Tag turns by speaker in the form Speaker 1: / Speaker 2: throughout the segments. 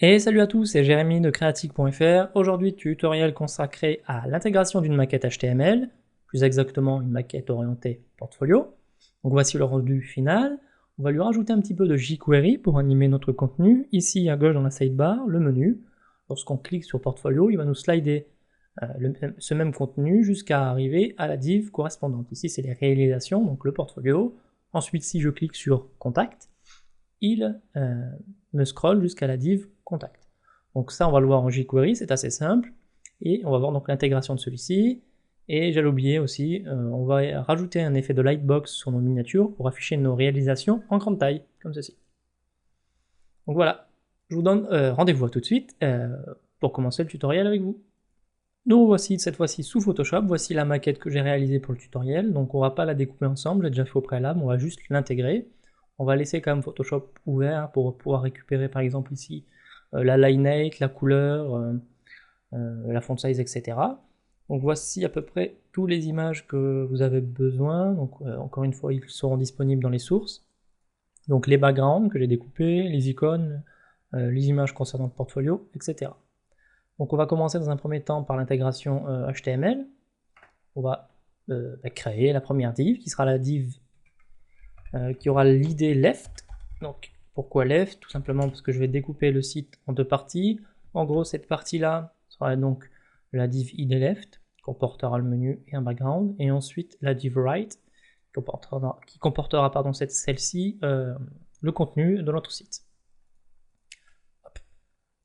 Speaker 1: Et salut à tous, c'est Jérémy de Creatic.fr. Aujourd'hui, tutoriel consacré à l'intégration d'une maquette HTML, plus exactement une maquette orientée portfolio. Donc voici le rendu final. On va lui rajouter un petit peu de jQuery pour animer notre contenu. Ici à gauche dans la sidebar, le menu. Lorsqu'on clique sur portfolio, il va nous slider ce même contenu jusqu'à arriver à la div correspondante. Ici, c'est les réalisations, donc le portfolio. Ensuite, si je clique sur contact, il me scrolle jusqu'à la div contact. Donc ça, on va le voir en jQuery, c'est assez simple. Et on va voir donc l'intégration de celui-ci. Et j'allais oublier aussi, on va rajouter un effet de lightbox sur nos miniatures pour afficher nos réalisations en grande taille, comme ceci. Donc voilà, je vous donne rendez-vous à tout de suite pour commencer le tutoriel avec vous. Nous voici cette fois-ci sous Photoshop, voici la maquette que j'ai réalisée pour le tutoriel, donc on va pas la découper ensemble, j'ai déjà fait au préalable, on va juste l'intégrer. On va laisser quand même Photoshop ouvert pour pouvoir récupérer par exemple ici la lineate, la couleur, la font size, etc. Donc voici à peu près toutes les images que vous avez besoin, donc encore une fois ils seront disponibles dans les sources. Donc les backgrounds que j'ai découpés, les icônes, les images concernant le portfolio, etc. Donc on va commencer dans un premier temps par l'intégration HTML. On va créer la première div qui sera la div qui aura l'id left. Donc pourquoi left? Tout simplement parce que je vais découper le site en deux parties. En gros, cette partie-là sera donc la div id left, qui comportera le menu et un background, et ensuite la div right, qui comportera pardon, celle-ci le contenu de notre site. Hop.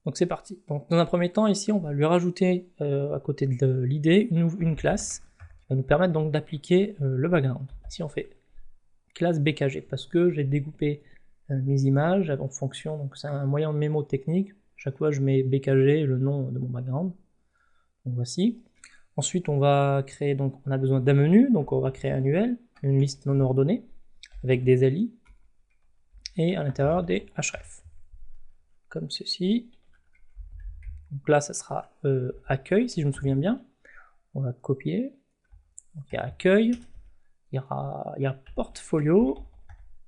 Speaker 1: Donc c'est parti. Donc dans un premier temps, ici, on va lui rajouter à côté de l'id une classe qui va nous permettre donc d'appliquer le background. Ici, on fait classe BKG parce que j'ai découpé mes images en fonction, donc c'est un moyen de mémo technique. Chaque fois je mets BKG, le nom de mon background. Donc voici. Ensuite on va créer, donc on a besoin d'un menu, donc on va créer un UL, une liste non ordonnée avec des LI et à l'intérieur des href comme ceci. Donc là ça sera accueil si je me souviens bien. On va copier. Donc il y a accueil, il y a portfolio.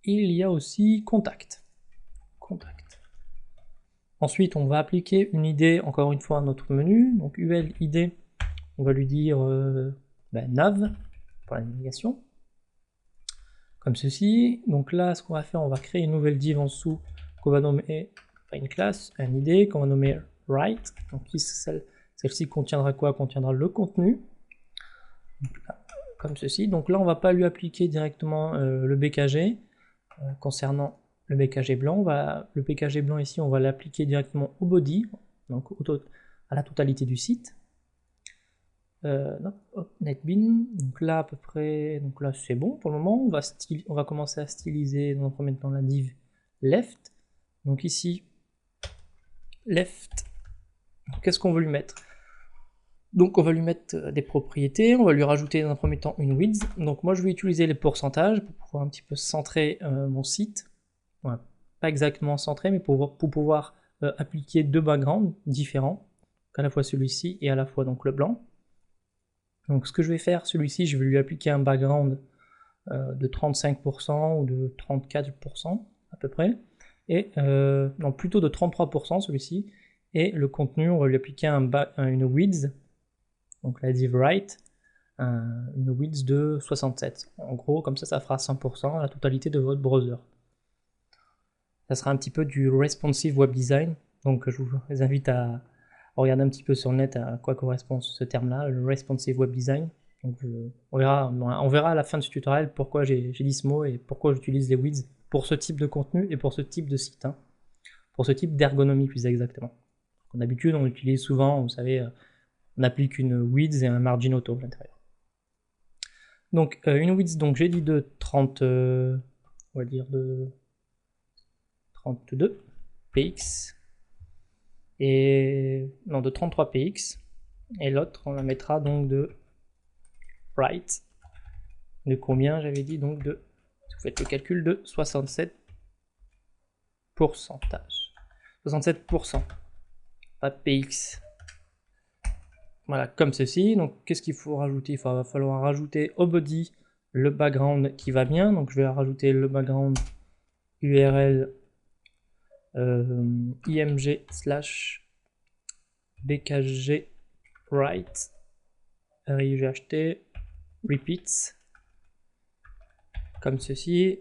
Speaker 1: Il y a aussi contact. Ensuite, on va appliquer une ID, encore une fois, à notre menu. Donc UL ID, on va lui dire nav pour la navigation. Comme ceci. Donc là, ce qu'on va faire, on va créer une nouvelle div en dessous qu'on va nommer, une classe, un ID, qu'on va nommer right. Donc celle-ci contiendra quoi? Contiendra le contenu. Donc là, comme ceci. Donc là, on ne va pas lui appliquer directement le BKG. Concernant le BKG blanc, le BKG blanc ici, on va l'appliquer directement au body, donc à la totalité du site. Netbin, donc là à peu près, donc là c'est bon pour le moment. On va commencer à styliser dans un premier temps la div left. Donc ici, left, qu'est-ce qu'on veut lui mettre? Donc on va lui mettre des propriétés, on va lui rajouter dans un premier temps une width. Donc moi je vais utiliser les pourcentages pour pouvoir un petit peu centrer mon site. Voilà. Pas exactement centré, mais pour pouvoir appliquer deux backgrounds différents, à la fois celui-ci et à la fois donc le blanc. Donc ce que je vais faire, celui-ci, je vais lui appliquer un background de 35% ou de 34% à peu près, et non plutôt de 33% celui-ci, et le contenu, on va lui appliquer une width, donc la div right, une width de 67. En gros, comme ça fera 100% la totalité de votre browser. Ça sera un petit peu du responsive web design, donc je vous invite à regarder un petit peu sur le net à quoi correspond ce terme-là, le responsive web design. Donc on verra à la fin de ce tutoriel pourquoi j'ai dit ce mot et pourquoi j'utilise les widgets pour ce type de contenu et pour ce type de site, hein, pour ce type d'ergonomie plus exactement. D'habitude on utilise souvent, vous savez, on applique une width et un margin auto à l'intérieur. Donc une width, donc j'ai dit de 30, on va dire de 32 px et non de 33 px, et l'autre on la mettra donc de right de combien j'avais dit, donc de, si vous faites le calcul, de 67%, pas px. Voilà, comme ceci. Donc qu'est-ce qu'il faut rajouter? Il va falloir rajouter au body le background qui va bien, donc je vais rajouter le background URL img slash bkg write right repeats comme ceci.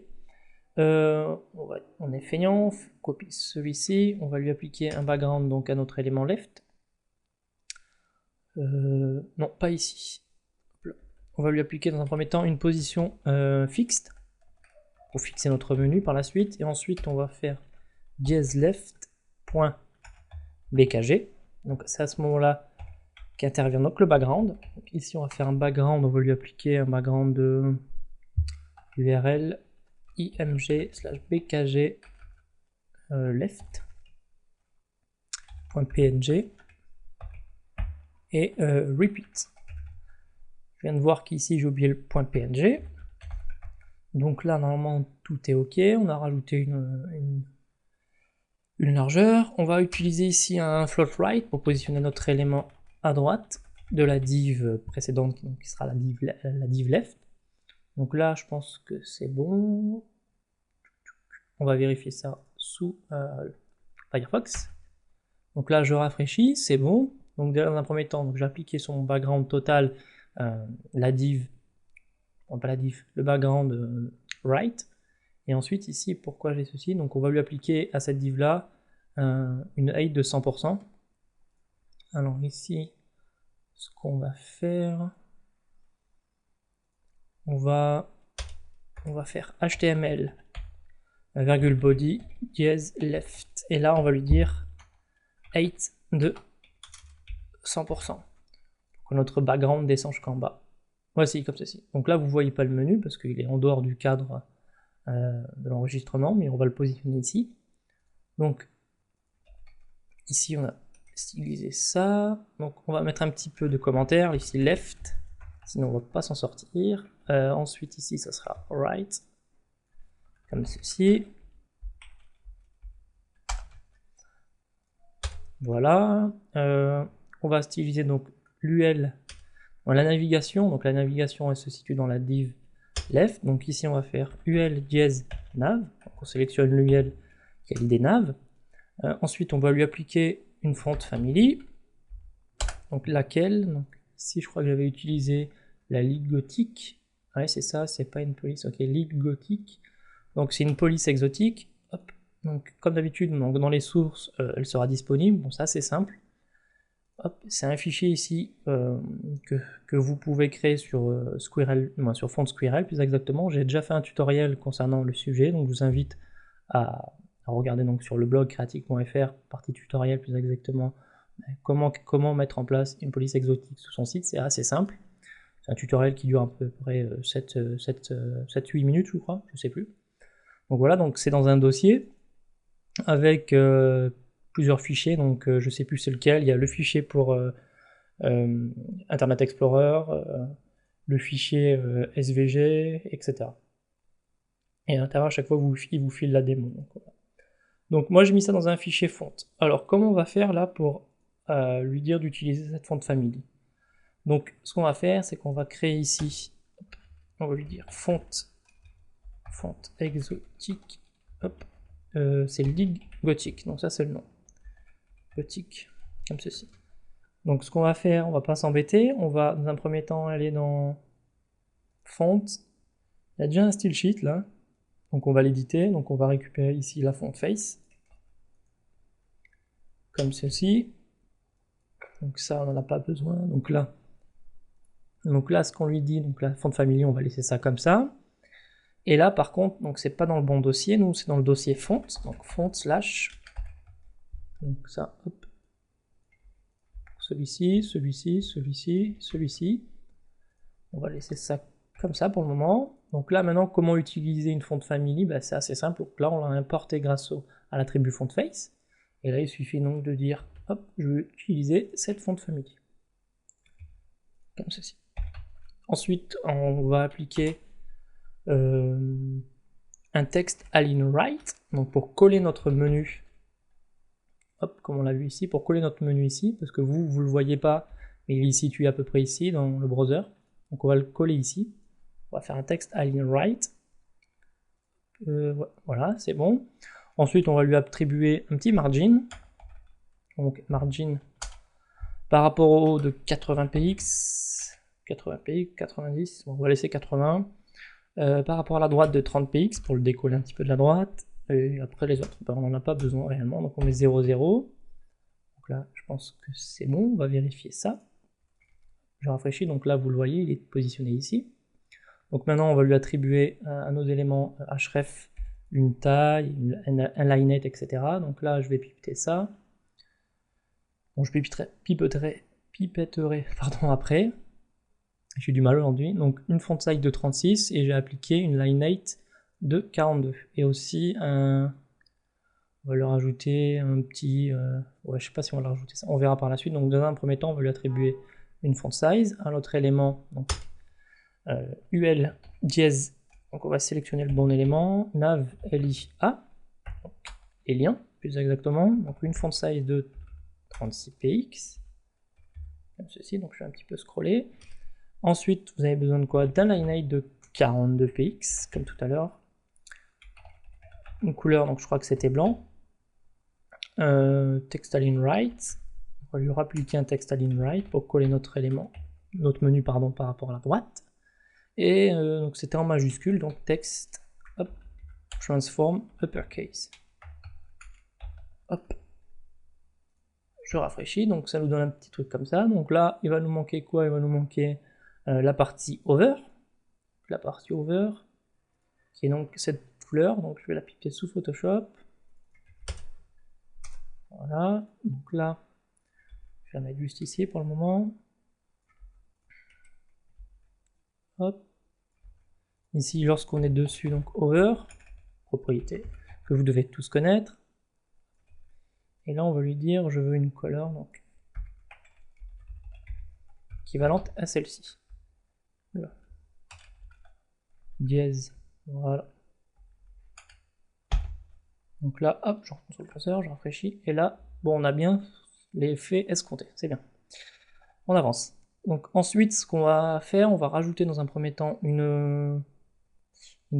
Speaker 1: On est feignant, on copie celui-ci, on va lui appliquer un background donc à notre élément left. Non, pas ici. On va lui appliquer dans un premier temps une position fixed pour fixer notre menu par la suite, et ensuite on va faire dièse left.bkg. Donc c'est à ce moment-là qu'intervient donc le background. Donc ici on va faire un background, on va lui appliquer un background de URL img slash bkg left.png et repeat. Je viens de voir qu'ici j'ai oublié le .png. Donc là normalement tout est ok, on a rajouté une largeur. On va utiliser ici un float right pour positionner notre élément à droite de la div précédente qui sera la div left. Donc là je pense que c'est bon. On va vérifier ça sous Firefox. Donc là je rafraîchis, c'est bon. Donc dans un premier temps, j'ai appliqué sur mon background total la div, non pas la div, le background right. Et ensuite ici, pourquoi j'ai ceci? Donc on va lui appliquer à cette div là une height de 100%. Alors ici, ce qu'on va faire, on va faire HTML virgule body dièse left, et là on va lui dire height de 100% pour que notre background descende jusqu'en bas. Voici comme ceci. Donc là vous voyez pas le menu parce qu'il est en dehors du cadre de l'enregistrement, mais on va le positionner ici. Donc ici on a stylisé ça, donc on va mettre un petit peu de commentaires ici left, sinon on va pas s'en sortir. Ensuite ici ça sera right comme ceci. Voilà. On va styliser donc l'UL dans la navigation. Donc la navigation elle se situe dans la div left. Donc ici on va faire UL dièse nav. Donc on sélectionne l'UL qui a l'idée nav. Ensuite on va lui appliquer une font family. Donc laquelle, donc ici je crois que j'avais utilisé la Ligue Gothique. Ouais c'est ça, c'est pas une police. Ok, Ligue Gothique. Donc c'est une police exotique. Hop. Donc comme d'habitude, dans les sources, elle sera disponible. Bon ça c'est simple. C'est un fichier ici que vous pouvez créer sur Squirrel, sur Font Squirrel plus exactement. J'ai déjà fait un tutoriel concernant le sujet, donc je vous invite à regarder donc sur le blog creatic.fr, partie tutoriel plus exactement, comment mettre en place une police exotique sur son site. C'est assez simple. C'est un tutoriel qui dure à peu près 7-8 minutes, je crois, je sais plus. Donc voilà, donc c'est dans un dossier avec plusieurs fichiers, donc je sais plus c'est lequel. Il y a le fichier pour Internet Explorer, le fichier SVG, etc. Et à l'intérieur, à chaque fois, il vous file la démo. Donc moi, j'ai mis ça dans un fichier font. Alors, comment on va faire là pour lui dire d'utiliser cette font family? Donc, ce qu'on va faire, c'est qu'on va créer ici, on va lui dire font exotique, hop, c'est Ligue Gothique, donc ça c'est le nom. Gothique, comme ceci. Donc ce qu'on va faire, on va pas s'embêter, on va dans un premier temps aller dans Font. Il y a déjà un style sheet là, donc on va l'éditer, donc on va récupérer ici la font face, comme ceci. Donc ça on n'en a pas besoin, donc là ce qu'on lui dit, donc la font family, on va laisser ça comme ça. Et là par contre, donc c'est pas dans le bon dossier, nous c'est dans le dossier font, donc font slash, donc ça, hop, celui-ci, celui-ci, celui-ci, celui-ci. On va laisser ça comme ça pour le moment. Donc là maintenant, comment utiliser une font family? C'est assez simple. Donc là on l'a importé grâce à l'attribut font face. Et là il suffit donc de dire, hop, je veux utiliser cette font family. Comme ceci. Ensuite on va appliquer un texte align right, donc pour coller notre menu. Hop, comme on l'a vu ici, pour coller notre menu ici, parce que vous le voyez pas, mais il est situé à peu près ici dans le browser. Donc on va le coller ici. On va faire un texte align right. Voilà, c'est bon. Ensuite, on va lui attribuer un petit margin. Donc margin par rapport au haut de 80 px, 80 px, 90, on va laisser 80. Par rapport à la droite de 30 px pour le décoller un petit peu de la droite. Et après les autres, on n'en a pas besoin réellement, donc on met 0, 0. Donc là, je pense que c'est bon, on va vérifier ça. Je rafraîchis, donc là, vous le voyez, il est positionné ici. Donc maintenant, on va lui attribuer à nos éléments href une taille, un lineate, etc. Donc là, je vais pipeter ça. Bon, je pipetterai pardon, après. J'ai du mal aujourd'hui. Donc une font size de 36 et j'ai appliqué une lineate de 42. Et aussi on va leur ajouter un petit... ouais, je sais pas si on va leur ajouter ça. On verra par la suite. Donc dans un premier temps, on va lui attribuer une font size. Un autre élément, donc ul dièse. Donc on va sélectionner le bon élément. Nav lia. Donc, les liens, plus exactement. Donc une font size de 36 px. Comme ceci. Donc je vais un petit peu scroller. Ensuite, vous avez besoin de quoi? D'un lineate de 42 px, comme tout à l'heure. Une couleur, donc je crois que c'était blanc. Text align right. On va lui appliquer un text align right pour coller notre élément, notre menu pardon, par rapport à la droite. Et donc c'était en majuscule, donc text hop, transform uppercase. Hop. Je rafraîchis, donc ça nous donne un petit truc comme ça. Donc là, il va nous manquer quoi? Il va nous manquer la partie over. La partie over, qui est donc cette couleur. Donc je vais la piper sous Photoshop. Voilà, donc là, je vais la mettre juste ici pour le moment. Hop. Ici, lorsqu'on est dessus, donc over, propriété que vous devez tous connaître. Et là, on va lui dire, je veux une couleur, donc équivalente à celle-ci. Voilà. Dièse, voilà. Donc là, hop, je retourne sur le curseur, je rafraîchis, et là, bon, on a bien l'effet escompté, c'est bien. On avance. Donc ensuite, ce qu'on va faire, on va rajouter dans un premier temps une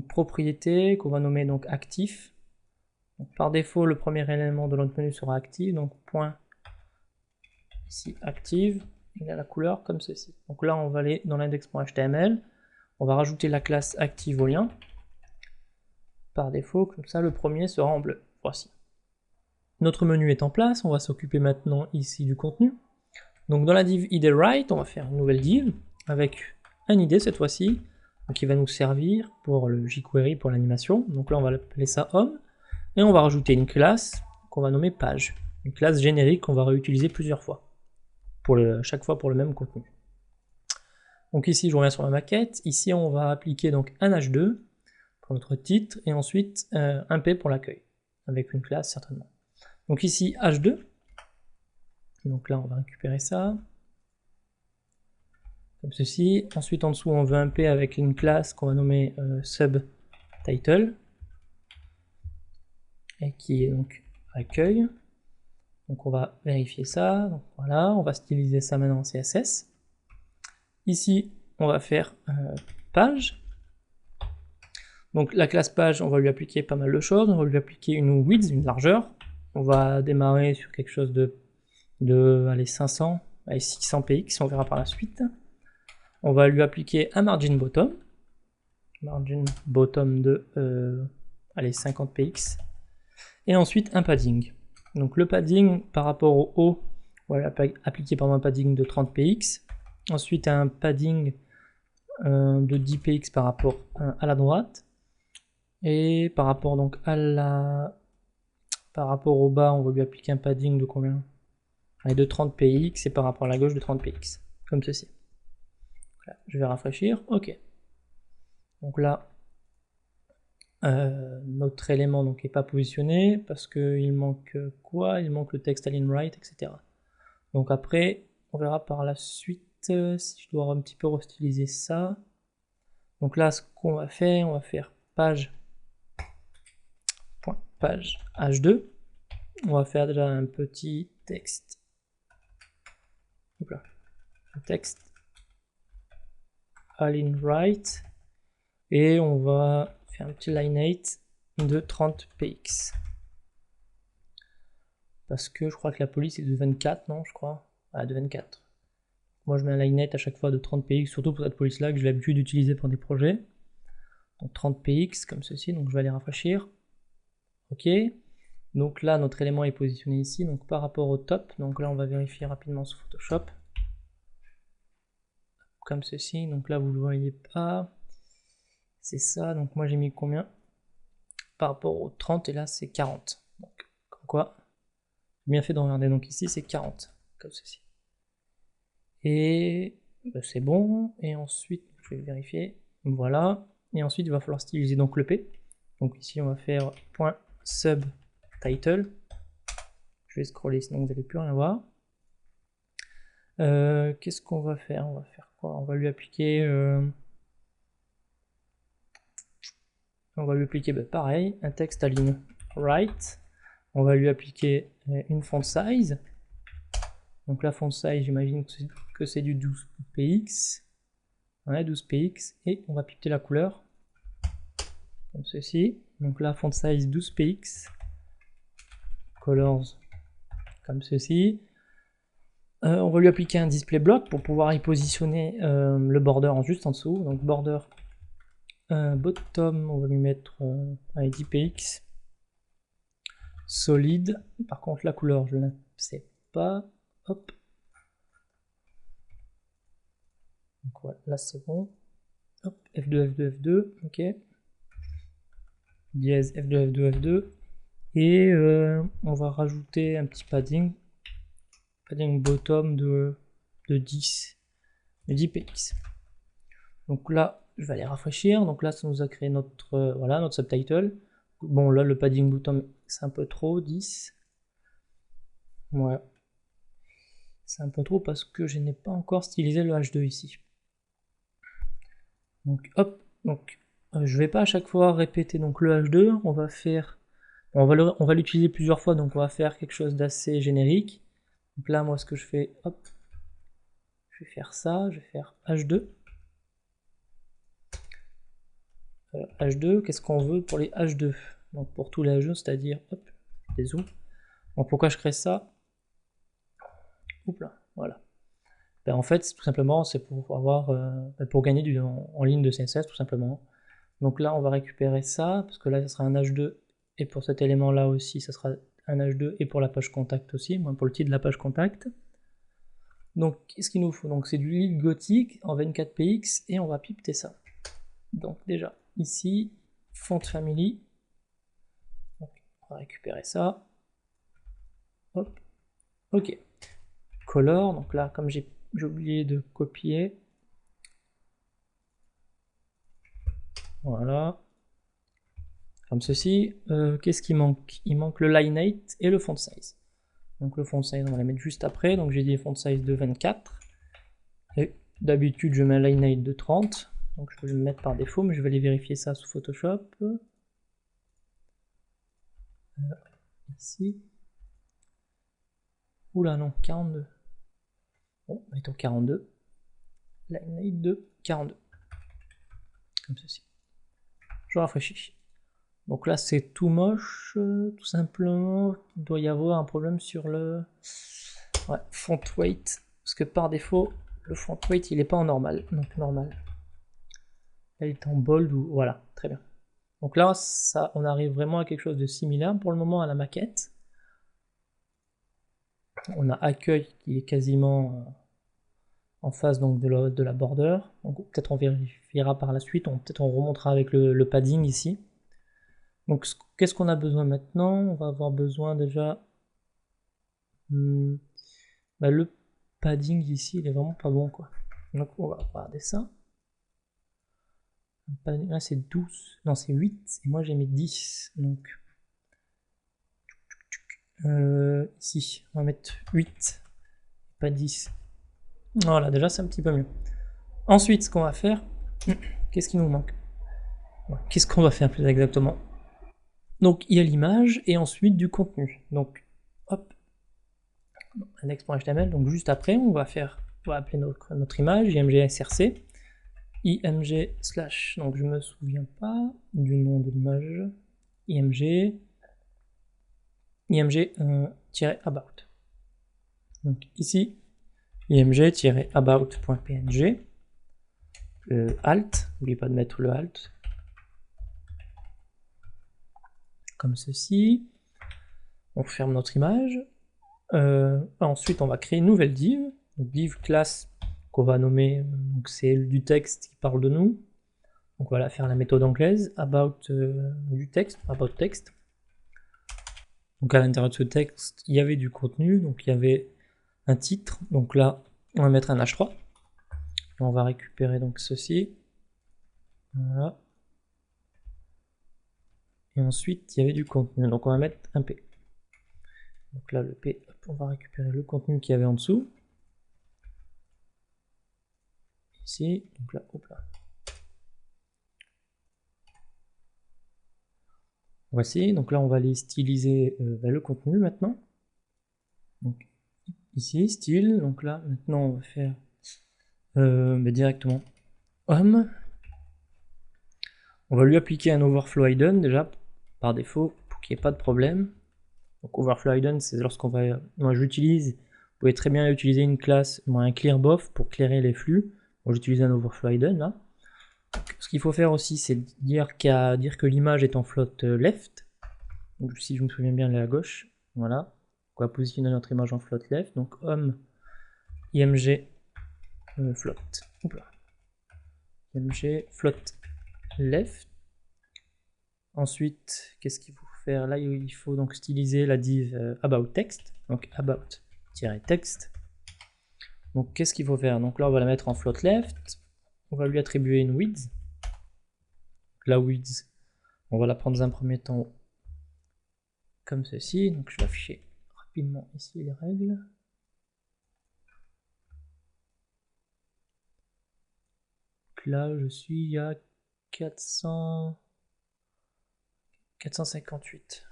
Speaker 1: propriété qu'on va nommer donc actif. Donc, par défaut, le premier élément de notre menu sera actif, donc point ici active, il a la couleur comme ceci. Donc là, on va aller dans l'index.html, on va rajouter la classe active au lien. Par défaut, comme ça, le premier sera en bleu. Voici. Notre menu est en place, on va s'occuper maintenant ici du contenu. Donc dans la div id_write, on va faire une nouvelle div avec un id cette fois-ci, qui va nous servir pour le jQuery pour l'animation. Donc là, on va appeler ça home. Et on va rajouter une classe qu'on va nommer page. Une classe générique qu'on va réutiliser plusieurs fois. Chaque fois pour le même contenu. Donc ici, je reviens sur ma maquette. Ici, on va appliquer donc un h2 pour notre titre et ensuite un p pour l'accueil. Avec une classe certainement. Donc ici, h2. Donc là, on va récupérer ça. Comme ceci. Ensuite, en dessous, on veut un p avec une classe qu'on va nommer subtitle. Et qui est donc accueil. Donc on va vérifier ça. Donc voilà, on va styliser ça maintenant en CSS. Ici, on va faire page. Donc la classe page, on va lui appliquer pas mal de choses. On va lui appliquer une width, une largeur. On va démarrer sur quelque chose de allez, 500, allez, 600 px, on verra par la suite. On va lui appliquer un margin bottom. Margin bottom de allez, 50 px. Et ensuite un padding. Donc le padding par rapport au haut, on va appliquer par un padding de 30 px. Ensuite un padding de 10 px par rapport à la droite. Et par rapport donc par rapport au bas, on va lui appliquer un padding de combien? Allez, de 30 px et par rapport à la gauche de 30 px. Comme ceci. Là, je vais rafraîchir. Ok. Donc là, notre élément donc n'est pas positionné parce qu'il manque quoi? Il manque le text align right, etc. Donc après, on verra par la suite si je dois un petit peu restyliser ça. Donc là, ce qu'on va faire page h2. On va faire déjà un petit texte. Donc là, un texte align right et on va faire un petit lineate de 30 px. parce que je crois que la police est de 24, non, je crois. Ah, de 24. Moi, je mets un line-height à chaque fois de 30 px, surtout pour cette police-là que j'ai l'habitude d'utiliser pour des projets. Donc 30 px, comme ceci, donc je vais aller rafraîchir. Ok. Donc là, notre élément est positionné ici, donc par rapport au top. Donc là, on va vérifier rapidement sous Photoshop. Comme ceci, donc là, vous ne le voyez pas. C'est ça, donc moi, j'ai mis combien? Par rapport au 30, et là, c'est 40. Donc, comme quoi, j'ai bien fait de regarder. Donc ici, c'est 40, comme ceci. Et bah, c'est bon. Et ensuite, je vais vérifier. Voilà. Et ensuite, il va falloir styliser donc le P. Donc ici, on va faire .subtitle. Je vais scroller, sinon vous n'allez plus rien voir. Qu'est-ce qu'on va faire? On va faire quoi? On va lui appliquer... pareil, un texte à ligne right. On va lui appliquer une font size. Donc la font size, j'imagine que c'est du 12 px. Ouais, 12 px. Et on va piquer la couleur. Comme ceci. Donc là, font size 12 px. Colors. Comme ceci. On va lui appliquer un display block pour pouvoir y positionner le border juste en dessous. Donc border bottom, on va lui mettre 10 px. Solide. Par contre, la couleur, je ne sais pas. Hop. Donc voilà, là c'est bon. Hop, F2, F2, F2. Ok. Dièse F2, F2, F2. Et on va rajouter un petit padding. Padding bottom de 10. De 10 px. Donc là, je vais aller rafraîchir. Donc là, ça nous a créé notre, voilà, notre subtitle. Bon, là, le padding bottom, c'est un peu trop, 10. Ouais. C'est un peu trop parce que je n'ai pas encore stylisé le H2 ici. Donc hop, donc je vais pas à chaque fois répéter donc le H2, on va faire, on va l'utiliser plusieurs fois, donc on va faire quelque chose d'assez générique. Donc là, moi, ce que je fais, hop, je vais faire ça, je vais faire H2. H2, qu'est-ce qu'on veut pour les H2? Donc pour tous les H2, c'est-à-dire, hop, des zooms. Donc pourquoi je crée ça? Oups là, voilà. Ben, en fait, tout simplement, c'est pour avoir, pour gagner en ligne de CSS, tout simplement. Donc là, on va récupérer ça, parce que là, ça sera un H2, et pour cet élément-là aussi, ça sera un H2, et pour la page contact aussi, pour le titre de la page contact. Donc, qu'est-ce qu'il nous faut? Donc, c'est du lead gothique en 24px, et on va pipeter ça. Donc, déjà, ici, font family. Donc, on va récupérer ça. Hop. Ok. Color, donc là, comme j'ai oublié de copier. Voilà. Comme ceci. Qu'est-ce qui manque? Il manque le line 8 et le font size. Donc le font size, on va les mettre juste après. Donc j'ai dit font size de 24. Et d'habitude, je mets un line 8 de 30. Donc je vais le mettre par défaut, mais je vais aller vérifier ça sous Photoshop. Ici. Oula, non, 42. Bon, mettons 42. Line 8 de 42. Comme ceci. Je rafraîchis. Donc là, c'est tout moche, tout simplement. Il doit y avoir un problème sur le font weight. Parce que par défaut, le font weight, il n'est pas en normal. Donc normal. Là, il est en bold ou... Voilà, très bien. Donc là, ça, on arrive vraiment à quelque chose de similaire pour le moment à la maquette. On a accueil qui est quasiment en face donc, de la border. Donc peut-être on vérifiera par la suite. Peut-être on remontera avec le padding ici. Donc qu'est-ce qu'on a besoin maintenant? On va avoir besoin déjà... le padding ici, il est vraiment pas bon quoi. Donc on va regarder ça. Là c'est 12, non c'est 8, et moi j'ai mis 10. Donc ici, on va mettre 8, pas 10. Voilà, déjà c'est un petit peu mieux. Ensuite, ce qu'on va faire, qu'est-ce qui nous manque? Qu'est-ce qu'on va faire plus exactement? Donc il y a l'image et ensuite du contenu. Donc hop, index.html. Donc juste après, on va appeler notre image img src, img slash. Donc je me souviens pas du nom de l'image. Img img-about. Donc ici, img-about.png, alt, n'oubliez pas de mettre le alt, comme ceci. On ferme notre image. Ensuite, on va créer une nouvelle div, donc div classe qu'on va nommer, donc c'est du texte qui parle de nous. Donc voilà, faire la méthode anglaise, about du texte, about text. Donc à l'intérieur de ce texte, il y avait du contenu, donc il y avait un titre. Donc là, on va mettre un h3. Et on va récupérer donc ceci. Voilà. Et ensuite, il y avait du contenu. Donc on va mettre un p. Donc là, le p, hop, on va récupérer le contenu qu'il y avait en dessous. Ici, donc là, hop là. Voici, donc là on va aller styliser le contenu maintenant. Donc ici, style, donc là maintenant on va faire directement homme. On va lui appliquer un overflow hidden déjà, par défaut, pour qu'il n'y ait pas de problème. Donc overflow hidden, c'est lorsqu'on va... Moi j'utilise, vous pouvez très bien utiliser une classe, un clearBof pour clairer les flux. Moi j'utilise un overflow hidden là. Donc, ce qu'il faut faire aussi, c'est dire que l'image est en float left. Donc, si je me souviens bien, elle est à gauche. Voilà. On va positionner notre image en float left. Donc homme img float. Oupla. Img float left. Ensuite, qu'est-ce qu'il faut faire? Là, il faut donc styliser la div about text. Donc about-text. Donc qu'est-ce qu'il faut faire? Donc là, on va la mettre en float left. On va lui attribuer une width. La width, on va la prendre dans un premier temps comme ceci. Donc je vais afficher rapidement ici les règles. Donc là, je suis à 458.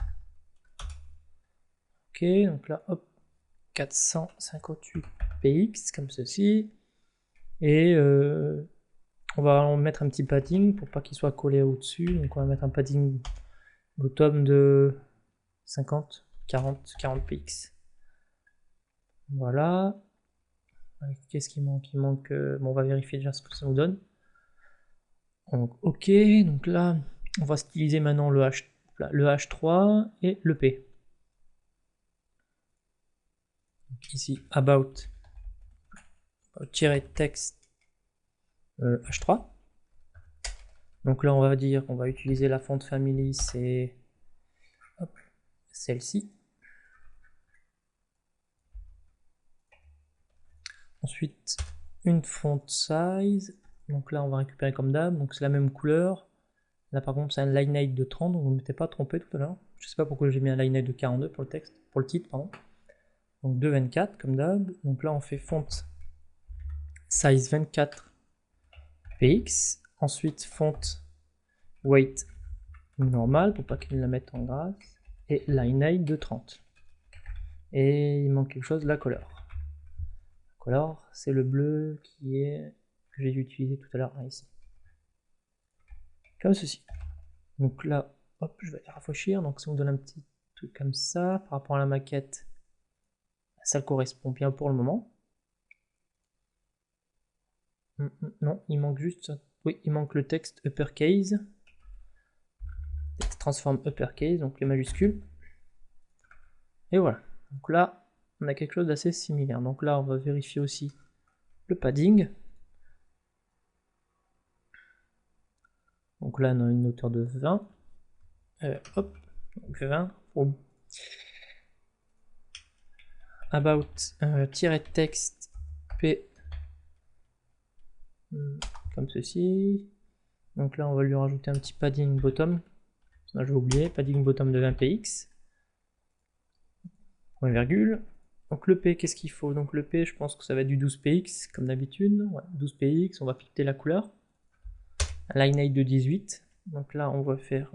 Speaker 1: Ok, donc là, hop, 458 px comme ceci. Et on va en mettre un petit padding pour pas qu'il soit collé au-dessus. Donc on va mettre un padding bottom de 50, 40 px. Voilà. Qu'est-ce qui manque? Il manque. Bon, on va vérifier déjà ce que ça nous donne. Donc, ok, donc là, on va styliser maintenant le H3 et le P. Donc ici, about-text H3. Donc là, on va dire qu'on va utiliser la font family, c'est celle-ci. Ensuite, une font size. Donc là, on va récupérer comme d'hab. Donc c'est la même couleur. Là, par contre, c'est un line height de 30. Donc vous ne m'étiez pas trompé tout à l'heure. Je ne sais pas pourquoi j'ai mis un line height de 42 pour le texte, pour le titre, pardon. Donc de 24 comme d'hab. Donc là, on fait font size 24 px. Ensuite, font weight normal pour pas qu'il la mette en grâce. Et line height de 30. Et il manque quelque chose, la couleur. Alors, c'est le bleu que j'ai utilisé tout à l'heure ici. Comme ceci. Donc là, hop, je vais les rafraîchir. Donc ça me donne un petit truc comme ça. Par rapport à la maquette, ça correspond bien pour le moment. Non, il manque juste... Oui, il manque le texte uppercase. Transforme uppercase, donc les majuscules. Et voilà. Donc là, on a quelque chose d'assez similaire. Donc là, on va vérifier aussi le padding. Donc là, on a une hauteur de 20. Hop, donc 20. About-text p comme ceci. Donc là, on va lui rajouter un petit padding bottom. Là, je vais oublier, padding bottom de 20 px. Point virgule. Donc le P, qu'est-ce qu'il faut? Donc le P, je pense que ça va être du 12 px, comme d'habitude. Ouais, 12 px, on va filtrer la couleur. Un line height de 18. Donc là, on va faire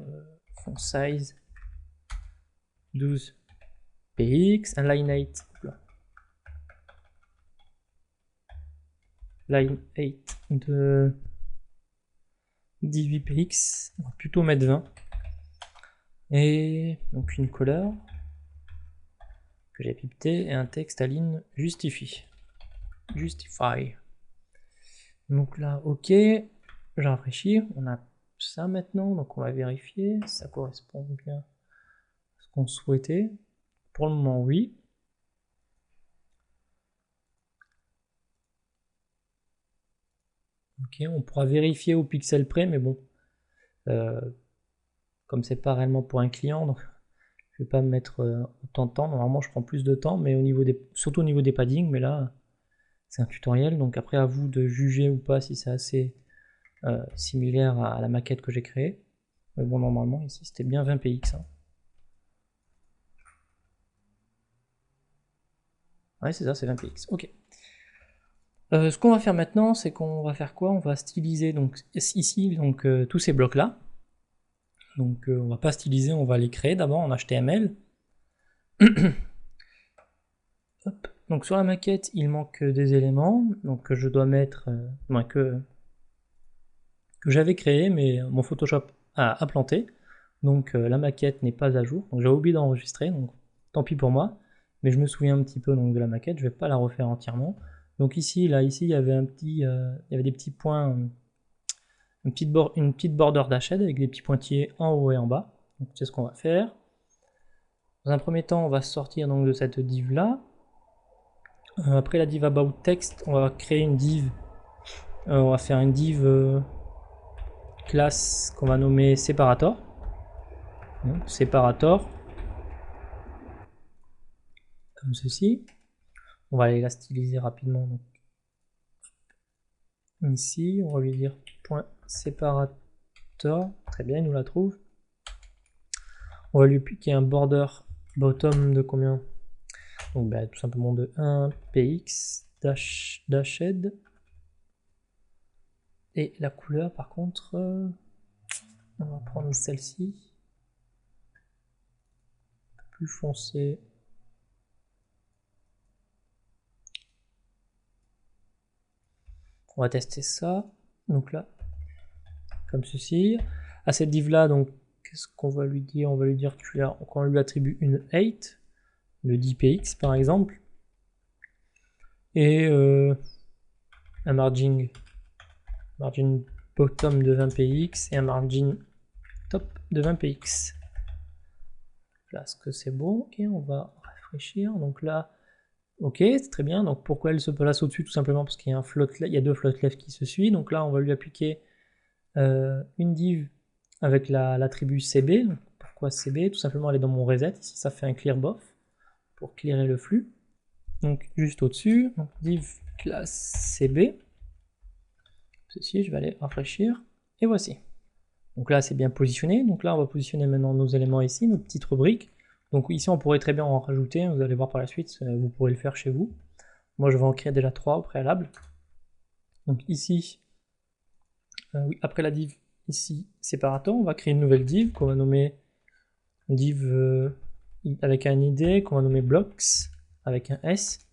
Speaker 1: font size 12 px. Un line height. Line 8 de 18 px. On va plutôt mettre 20. Et donc une couleur. que j'ai pipeté, et un texte à ligne justifie. Justify. Donc là, ok, je rafraîchis, on a ça maintenant, donc on va vérifier si ça correspond bien à ce qu'on souhaitait. Pour le moment, oui. Ok, on pourra vérifier au pixel près, mais bon, comme c'est pas réellement pour un client, donc je vais pas me mettre autant de temps. Normalement, je prends plus de temps, mais surtout au niveau des paddings, mais là, c'est un tutoriel, donc après à vous de juger ou pas si c'est assez similaire à la maquette que j'ai créée. Mais bon, normalement, ici, c'était bien 20 px. Hein. Ouais, c'est ça, c'est 20 px. Ok. Ce qu'on va faire maintenant, c'est qu'on va faire quoi? On va styliser donc ici donc tous ces blocs là. Donc on va pas styliser, on va les créer d'abord en HTML. Hop. Donc sur la maquette, il manque des éléments, donc que je dois mettre, que j'avais créé, mais mon Photoshop a planté. Donc la maquette n'est pas à jour. Donc j'ai oublié d'enregistrer, donc tant pis pour moi. Mais je me souviens un petit peu donc de la maquette, je vais pas la refaire entièrement. Donc ici, il y avait il y avait des petits points, une petite border dashed avec des petits pointillés en haut et en bas. Donc c'est ce qu'on va faire. Dans un premier temps, on va sortir donc de cette div là. Après la div about text, on va créer une div. On va faire une div classe qu'on va nommer separator. Donc, separator. Comme ceci. On va aller la styliser rapidement. Donc, ici, on va lui dire point separator. Très bien, il nous la trouve. On va lui appliquer un border bottom de combien? Donc bah, tout simplement de 1 px dashed. Et la couleur par contre, on va prendre celle-ci. Un peu plus foncée. On va tester ça. Donc là, comme ceci. À cette div là, donc qu'est-ce qu'on va lui dire? On va lui dire qu'on lui attribue une 8 de 10 px par exemple. Et un margin bottom de 20 px et un margin top de 20 px. Là, est-ce que c'est bon? Ok, on va rafraîchir. Donc là, ok, c'est très bien. Donc pourquoi elle se place au-dessus? Tout simplement parce qu'il y a il y a deux float left qui se suivent. Donc là, on va lui appliquer une div avec l'attribut CB. Donc, pourquoi CB? Tout simplement, elle est dans mon reset. Ici, ça fait un clear bof pour clearer le flux. Donc juste au-dessus, div classe CB. Ceci, je vais aller rafraîchir. Et voici. Donc là, c'est bien positionné. Donc là, on va positionner maintenant nos éléments ici, nos petites rubriques. Donc ici, on pourrait très bien en rajouter. Vous allez voir par la suite, vous pourrez le faire chez vous. Moi, je vais en créer déjà 3 au préalable. Donc ici, oui, après la div ici, séparator, on va créer une nouvelle div qu'on va nommer div avec un id, qu'on va nommer blocks avec un s,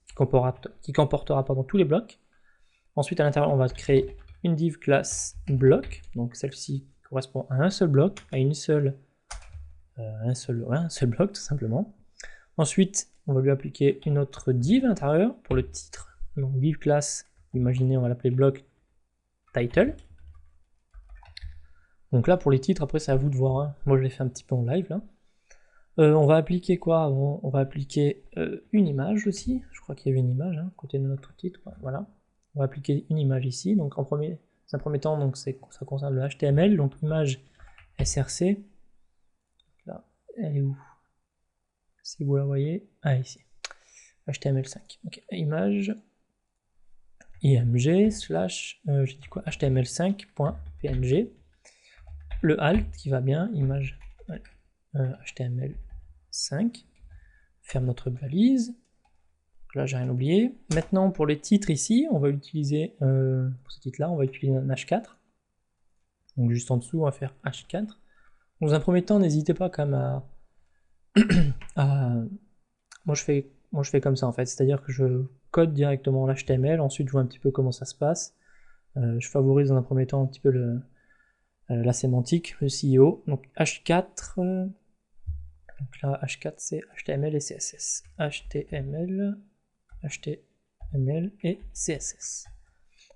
Speaker 1: qui comportera tous les blocs. Ensuite, à l'intérieur, on va créer une div classe bloc. Donc celle-ci correspond à un seul bloc, à un seul bloc tout simplement. Ensuite, on va lui appliquer une autre div à l'intérieur pour le titre. Donc div class, imaginez, on va l'appeler bloc title. Donc là pour les titres, après c'est à vous de voir. Hein. Moi je l'ai fait un petit peu en live là. On va appliquer quoi? On va appliquer une image aussi. Je crois qu'il y avait une image hein, côté de notre titre. Voilà. On va appliquer une image ici. Donc dans un premier temps, donc ça concerne le HTML. Donc image src. Là, elle est où? Si vous la voyez, ah ici, HTML5. Ok, image img slash, j'ai dit quoi, HTML5.png. Le alt qui va bien, image HTML5. Ferme notre balise. Donc là, j'ai rien oublié. Maintenant, pour les titres ici, on va utiliser, pour ce titre-là, on va utiliser un H4. Donc juste en dessous, on va faire H4. Dans un premier temps, n'hésitez pas quand même moi je fais comme ça en fait, c'est-à-dire que je code directement l'HTML, ensuite je vois un petit peu comment ça se passe. Je favorise dans un premier temps un petit peu la sémantique, le CEO. Donc H4, Donc là, H4, c'est HTML et CSS. HTML, HTML et CSS.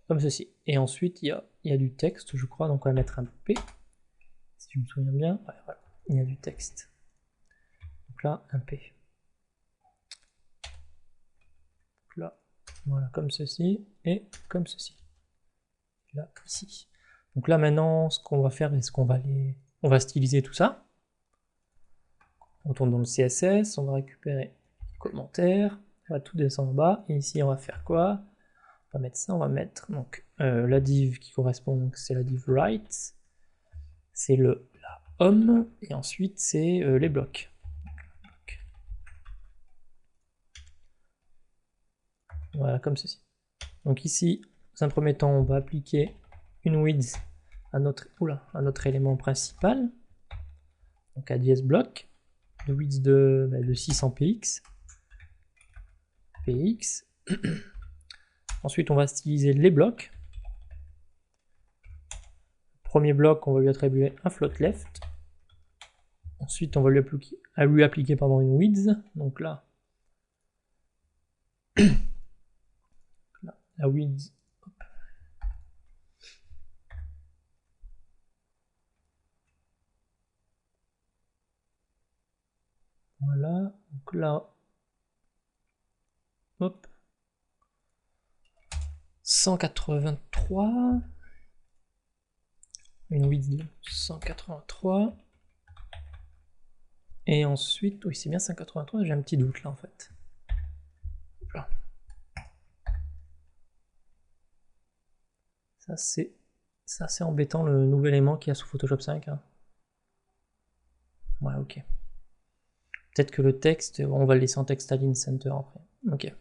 Speaker 1: Comme ceci. Et ensuite, il y a du texte, je crois, donc on va mettre un P. Si je me souviens bien. Ouais, voilà. Il y a du texte. Donc là, un P. Donc là, voilà, comme ceci et comme ceci. Là, ici. Donc là, maintenant, ce qu'on va faire, est-ce qu'on va on va styliser tout ça. On retourne dans le CSS, on va récupérer les commentaires, on va tout descendre en bas, et ici, on va faire quoi? On va mettre ça, on va mettre donc la div qui correspond, c'est la div right, c'est la home, et ensuite c'est les blocs. Voilà, comme ceci. Donc ici, dans un premier temps, on va appliquer une width à notre élément principal, donc à block, de width de 600 px. Ensuite, on va styliser les blocs. Premier bloc, on va lui attribuer un float left. Ensuite, on va lui appliquer une width. Donc là, la width. Voilà. Donc là, hop. 183. Une width de 183. Et ensuite, oui, c'est bien 183. J'ai un petit doute là en fait. Là. Ça c'est embêtant, le nouvel élément qu'il y a sous Photoshop 5. Hein. Ouais, ok. Peut-être que le texte, on va le laisser en text align center après. Ok.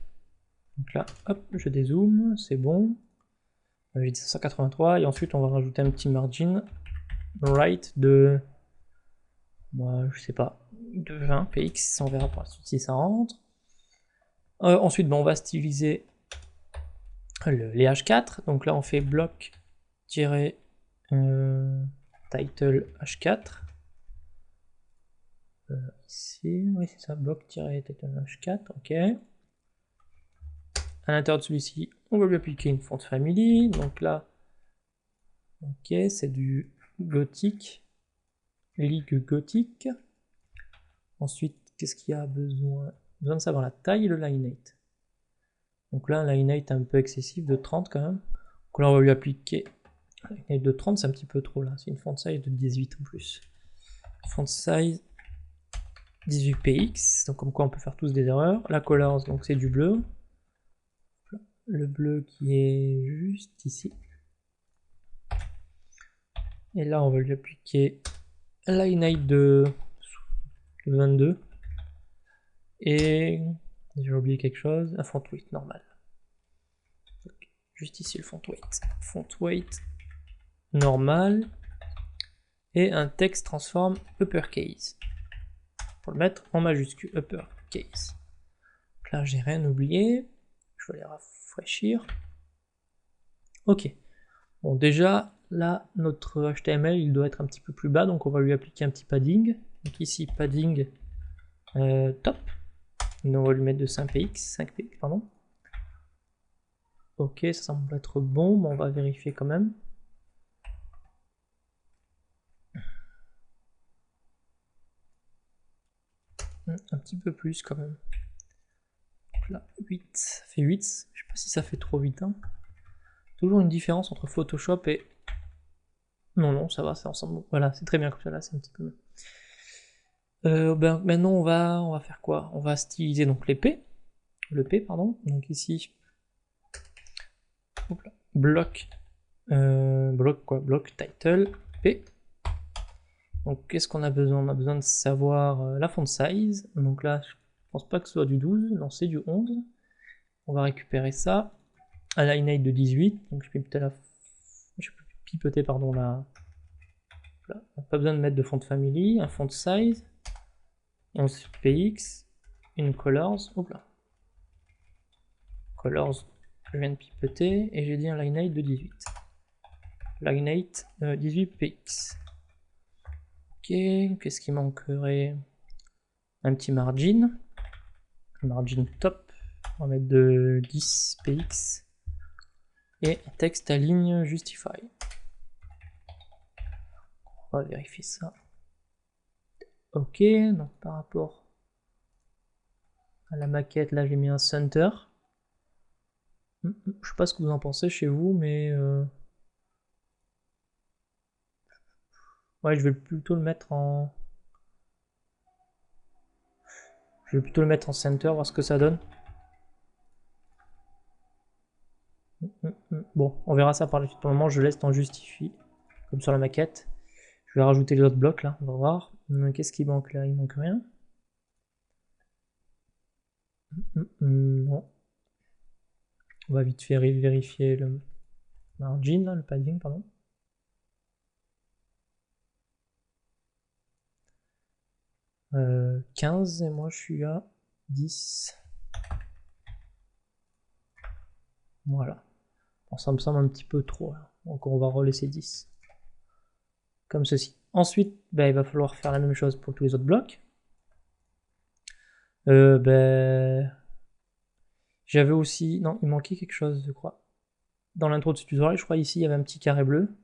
Speaker 1: Donc là, hop, je dézoome, c'est bon. J'ai dit 183 et ensuite on va rajouter un petit margin right de, je sais pas, de 20 px. On verra par la suite si ça rentre. Ensuite, on va styliser les H4. Donc là, on fait bloc titre H4. Ici, oui, c'est ça, bloc-title H4, ok. À l'intérieur de celui-ci, on va lui appliquer une font family. Donc là, ok, c'est du gothique, ligue gothique. Ensuite, qu'est-ce qu'il y a besoin de savoir la taille et le lineate. Donc là, un lineate un peu excessif de 30 quand même. Donc là, on va lui appliquer un lineate de 30, c'est un petit peu trop là. C'est une font size de 18 en plus. Font size 18px, donc comme quoi on peut faire tous des erreurs. La colors, donc c'est du bleu. Le bleu qui est juste ici. Et là, on va lui appliquer un lineate de 22. Et j'ai oublié quelque chose, un font weight normal. Donc, juste ici le font weight. Font weight normal. Et un texte transform uppercase. Pour le mettre en majuscule uppercase. Donc là, j'ai rien oublié. Je vais les rafraîchir. Ok. Bon, déjà, là, notre HTML, il doit être un petit peu plus bas, donc on va lui appliquer un petit padding. Donc ici, padding top. Donc on va lui mettre de 5px, pardon. Ok, ça semble être bon, mais on va vérifier quand même. Un petit peu plus quand même. Donc là, 8, ça fait 8. Je sais pas si ça fait trop vite. Hein. Toujours une différence entre Photoshop et... Non, ça va, c'est ensemble. Voilà, c'est très bien comme ça, là, c'est un petit peu mieux. Maintenant, on va faire quoi? On va styliser donc le P, pardon. Donc ici, bloc title P. Donc qu'est-ce qu'on a besoin? On a besoin de savoir la font size. Donc là, je pense pas que ce soit du 12, non, c'est du 11. On va récupérer ça. Un lineate de 18. Donc je peux pipoter pardon là. Pas besoin de mettre de font family, un font size, 11 px, une colors, hop là. Colors, je viens de pipoter et j'ai dit un lineate de 18. Lineate 18px. Ok, qu'est-ce qui manquerait? un petit margin top, on va mettre de 10 px, et texte à ligne justify. On va vérifier ça. Ok, donc par rapport à la maquette, là j'ai mis un center. Je sais pas ce que vous en pensez chez vous, mais ouais, je vais plutôt le mettre en center, voir ce que ça donne. Bon, on verra ça par la suite. Pour le moment, je laisse en justifie, comme sur la maquette. Je vais rajouter les autres blocs là, on va voir. Qu'est-ce qui manque là? Il manque rien. Non. On va vite faire vérifier le margin, là, le padding, pardon. Euh, 15 et moi je suis à 10. Voilà. Bon, ça me semble un petit peu trop, là. Donc on va relaisser 10. Comme ceci. Ensuite, ben, il va falloir faire la même chose pour tous les autres blocs. Ben, j'avais aussi... Non, il manquait quelque chose, je crois. Dans l'intro de ce tutoriel, je crois ici, il y avait un petit carré bleu.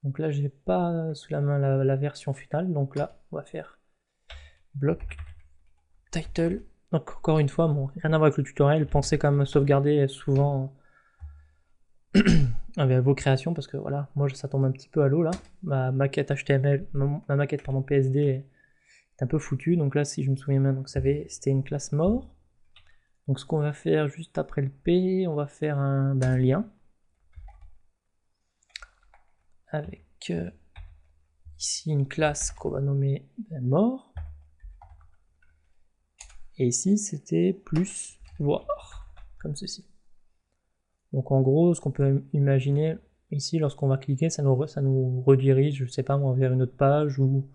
Speaker 1: Donc là, j'ai pas sous la main la version finale. Donc là, on va faire bloc title. Donc encore une fois, bon, rien à voir avec le tutoriel. Pensez quand même sauvegarder souvent avec vos créations, parce que voilà, moi ça tombe un petit peu à l'eau là. Ma maquette HTML, ma maquette pardon, PSD est un peu foutue. Donc là, si je me souviens bien, donc c'était une classe mort. Donc ce qu'on va faire juste après le P, on va faire un lien avec ici une classe qu'on va nommer mort. Et ici c'était plus voir, comme ceci. Donc en gros, ce qu'on peut imaginer ici, lorsqu'on va cliquer, ça nous redirige, je sais pas moi, vers une autre page, ou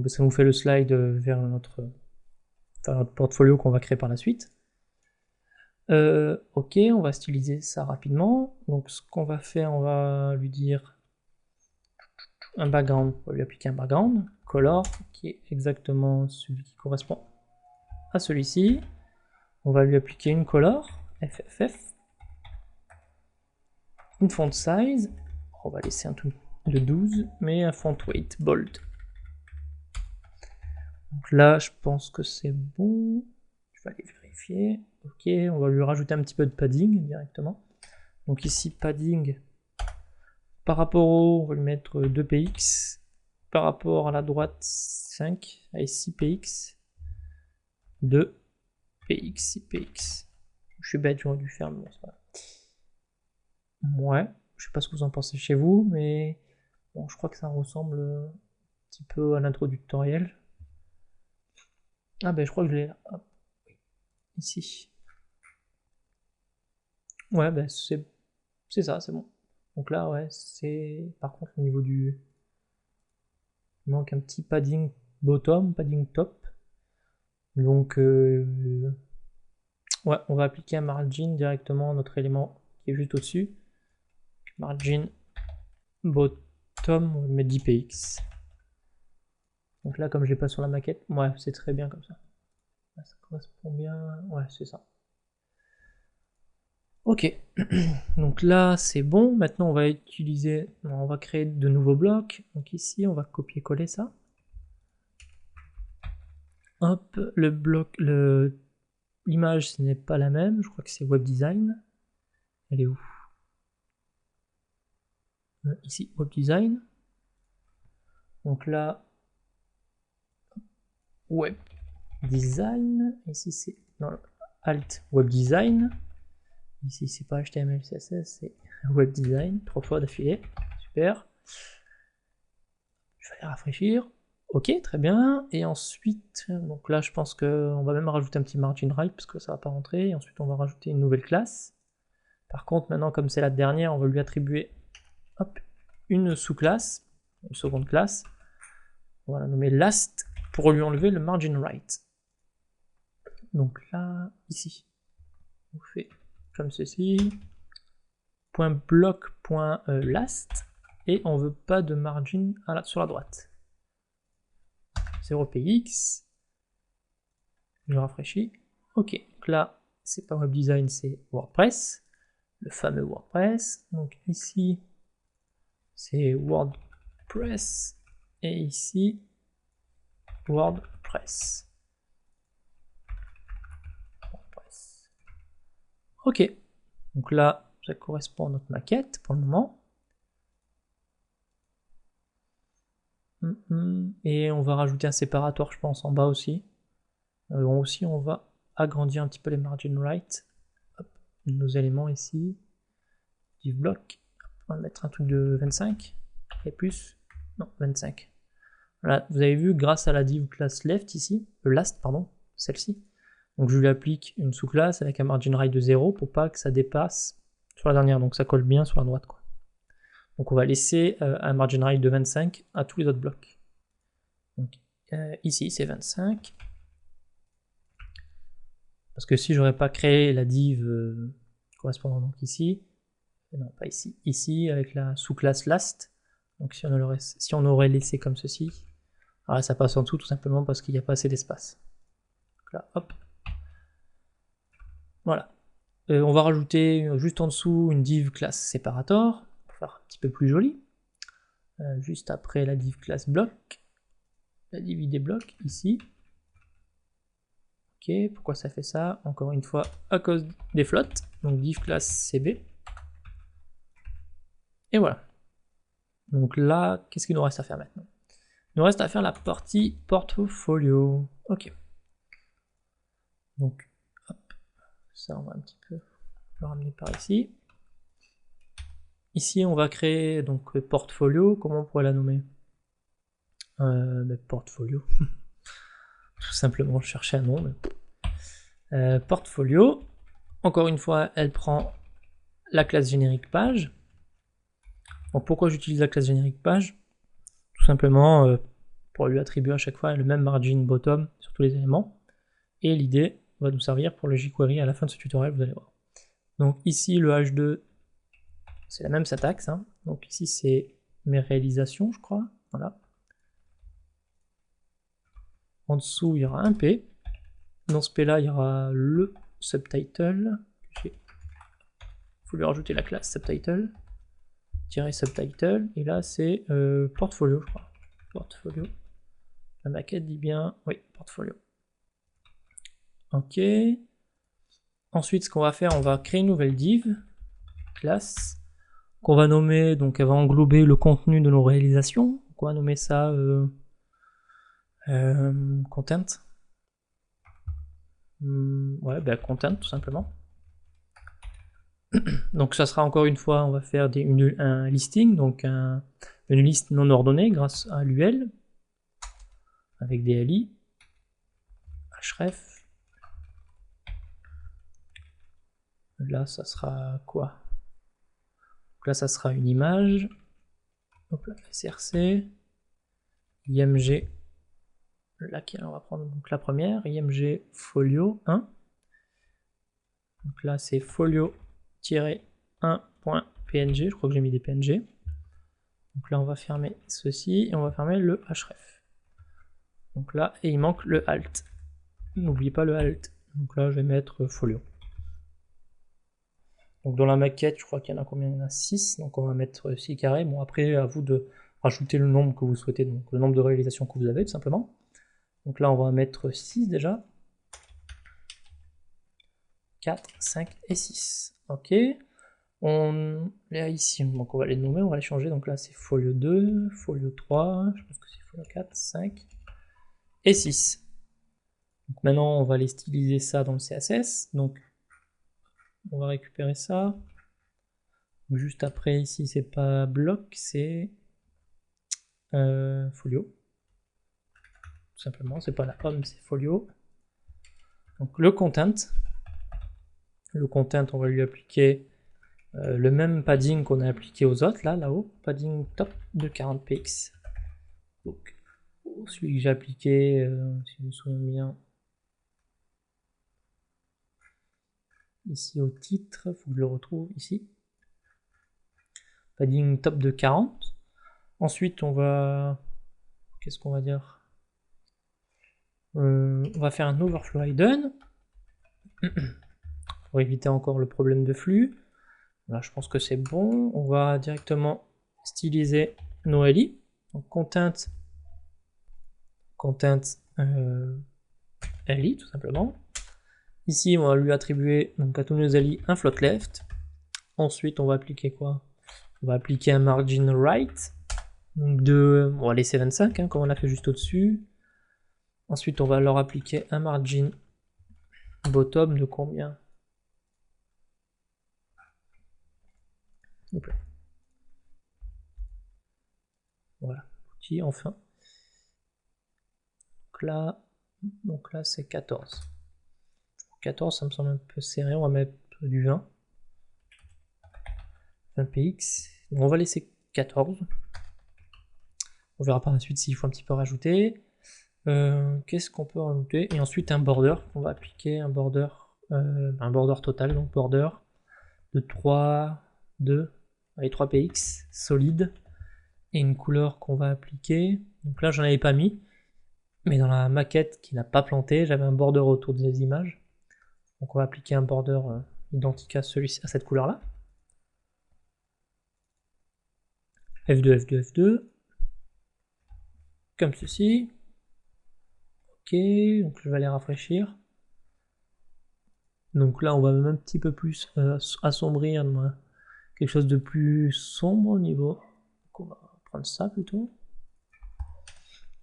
Speaker 1: ça nous fait le slide vers notre portfolio qu'on va créer par la suite. Ok, on va styliser ça rapidement. Donc ce qu'on va faire, on va lui dire un background, on va lui appliquer un background, color, qui est exactement celui qui correspond à celui-ci. On va lui appliquer une color, FFF, une font size, on va laisser un truc de 12, mais un font weight, bold. Donc là, je pense que c'est bon. Je vais aller vérifier. Ok, on va lui rajouter un petit peu de padding directement. Donc ici, padding, par rapport au, on va lui mettre 2px. Par rapport à la droite, 5. Et 6px. 2px, 6px. Je suis bête, j'aurais dû faire, mais bon, c'est pas grave. Ouais, je sais pas ce que vous en pensez chez vous, mais bon, je crois que ça ressemble un petit peu à l'intro du tutoriel. Ah ben je crois que je l'ai là. Hop. Ici. Ouais, ben c'est ça, c'est bon. Donc là, ouais, c'est par contre au niveau du... Il manque un petit padding bottom, padding top. Donc, ouais, on va appliquer un margin directement à notre élément qui est juste au-dessus. Margin bottom, on va mettre 10px. Donc là, comme je l'ai pas sur la maquette, ouais, c'est très bien comme ça. Ça correspond bien, ouais, c'est ça. Ok, donc là c'est bon. Maintenant on va utiliser, on va créer de nouveaux blocs. Donc ici on va copier-coller ça. Hop, le bloc, l'image ce n'est pas la même. Je crois que c'est web design. Elle est où? Ici web design. Donc là web design. Ici c'est alt web design. Ici c'est pas HTML, CSS, c'est web design. 3 fois d'affilée. Super. Je vais aller rafraîchir. Ok, très bien. Et ensuite, donc là je pense qu'on va même rajouter un petit margin right parce que ça va pas rentrer. Et ensuite on va rajouter une nouvelle classe. Par contre maintenant comme c'est la dernière, on va lui attribuer hop, une sous-classe, une seconde classe. On va la nommer last pour lui enlever le margin right. Donc là, ici, on fait comme ceci. .block.last et on veut pas de margin sur la droite. 0px. Je rafraîchis. Ok, donc là, c'est pas web design, c'est WordPress. Le fameux WordPress. Donc ici, c'est WordPress. Et ici, WordPress. Ok, donc là, ça correspond à notre maquette pour le moment. Et on va rajouter un séparateur, je pense, en bas aussi. Aussi, on va agrandir un petit peu les margin right. Hop, nos éléments ici. Div block. On va mettre un truc de 25 et plus. Non, 25. Voilà, vous avez vu, grâce à la div class left ici, last, pardon, celle-ci. Donc je lui applique une sous-classe avec un margin right de 0 pour pas que ça dépasse sur la dernière, donc ça colle bien sur la droite, quoi. Donc on va laisser un margin right de 25 à tous les autres blocs. Donc ici c'est 25. Parce que si j'aurais pas créé la div correspondant donc ici, non pas ici, ici avec la sous-classe last, donc si on aurait laissé comme ceci, alors là, ça passe en dessous tout simplement parce qu'il n'y a pas assez d'espace. Donc là, hop. Voilà. On va rajouter juste en dessous une div class separator, pour faire un petit peu plus joli. Juste après la div class block, la div id block ici. Ok, pourquoi ça fait ça? Encore une fois, à cause des flottes. Donc div class cb. Et voilà. Donc là, qu'est-ce qu'il nous reste à faire maintenant? Il nous reste à faire la partie portfolio. Ok. Donc, hop, ça on va un petit peu le ramener par ici. Ici, on va créer donc portfolio. Comment on pourrait la nommer? Portfolio. Tout simplement, je cherchais un nom. Mais... portfolio. Encore une fois, elle prend la classe générique page. Donc pourquoi j'utilise la classe générique page? Tout simplement pour lui attribuer à chaque fois le même margin bottom sur tous les éléments. Et l'idée va nous servir pour le jQuery à la fin de ce tutoriel, vous allez voir. Donc ici, le H2, c'est la même syntaxe. Hein. Donc ici, c'est mes réalisations, je crois. Voilà. En dessous, il y aura un P. Dans ce P-là, il y aura le subtitle. Il faut lui rajouter la classe subtitle. Subtitle. Et là, c'est portfolio, je crois. Portfolio. La maquette dit bien, oui, portfolio. Ok. Ensuite, ce qu'on va faire, on va créer une nouvelle div, classe, qu'on va nommer, donc elle va englober le contenu de nos réalisations. Donc on va nommer ça content. Ouais, ben content tout simplement. Donc ça sera encore une fois, on va faire un listing, donc une liste non ordonnée grâce à l'UL, avec des li, href. Là, ça sera quoi? Donc là, ça sera une image. Hop là, src, img, laquelle on va prendre donc la première, img folio 1. Donc là, c'est folio-1.png, je crois que j'ai mis des png. Donc là, on va fermer ceci et on va fermer le href. Donc là, et il manque le alt. N'oubliez pas le alt. Donc là, je vais mettre folio. Donc dans la maquette, je crois qu'il y en a combien? Il y en a 6, donc on va mettre 6 carrés. Bon, après, à vous de rajouter le nombre que vous souhaitez, donc le nombre de réalisations que vous avez, tout simplement. Donc là, on va mettre 6 déjà. 4, 5 et 6. Ok. On est ici, donc on va les nommer, on va les changer. Donc là, c'est folio 2, folio 3, je pense que c'est folio 4, 5 et 6. Donc maintenant, on va les styliser ça dans le CSS. Donc on va récupérer ça. Juste après, ici, c'est pas bloc, c'est folio. Tout simplement, c'est pas la home, c'est folio. Donc le content. Le content, on va lui appliquer le même padding qu'on a appliqué aux autres, là-haut. Padding top de 40 px. Donc, celui que j'ai appliqué, si je me souviens bien, ici au titre, il faut que je le retrouve ici. Padding top de 40. Ensuite, on va... Qu'est-ce qu'on va dire? On va faire un overflow hidden pour éviter encore le problème de flux. Là, je pense que c'est bon. On va directement styliser nos LI. Donc content LI tout simplement. Ici, on va lui attribuer donc à tous nos LI un float left. Ensuite, on va appliquer quoi? On va appliquer un margin right. Donc on va laisser 25 comme on a fait juste au-dessus. Ensuite, on va leur appliquer un margin bottom de combien? Hop là. Voilà, l'outil enfin. Donc là c'est 14. 14, ça me semble un peu serré, on va mettre du 20. 20 px. Donc on va laisser 14. On verra par la suite s'il faut un petit peu rajouter. Qu'est-ce qu'on peut rajouter? Et ensuite un border. On va appliquer un border total, donc border de 3, 2, avec 3 px solide. Et une couleur qu'on va appliquer. Donc là j'en avais pas mis. Mais dans la maquette qui n'a pas planté, j'avais un border autour des images. Donc on va appliquer un border identique à celui-ci, à cette couleur-là. F2, F2, F2. Comme ceci. Ok, donc je vais les rafraîchir. Donc là on va même un petit peu plus assombrir, quelque chose de plus sombre au niveau. Donc on va prendre ça plutôt.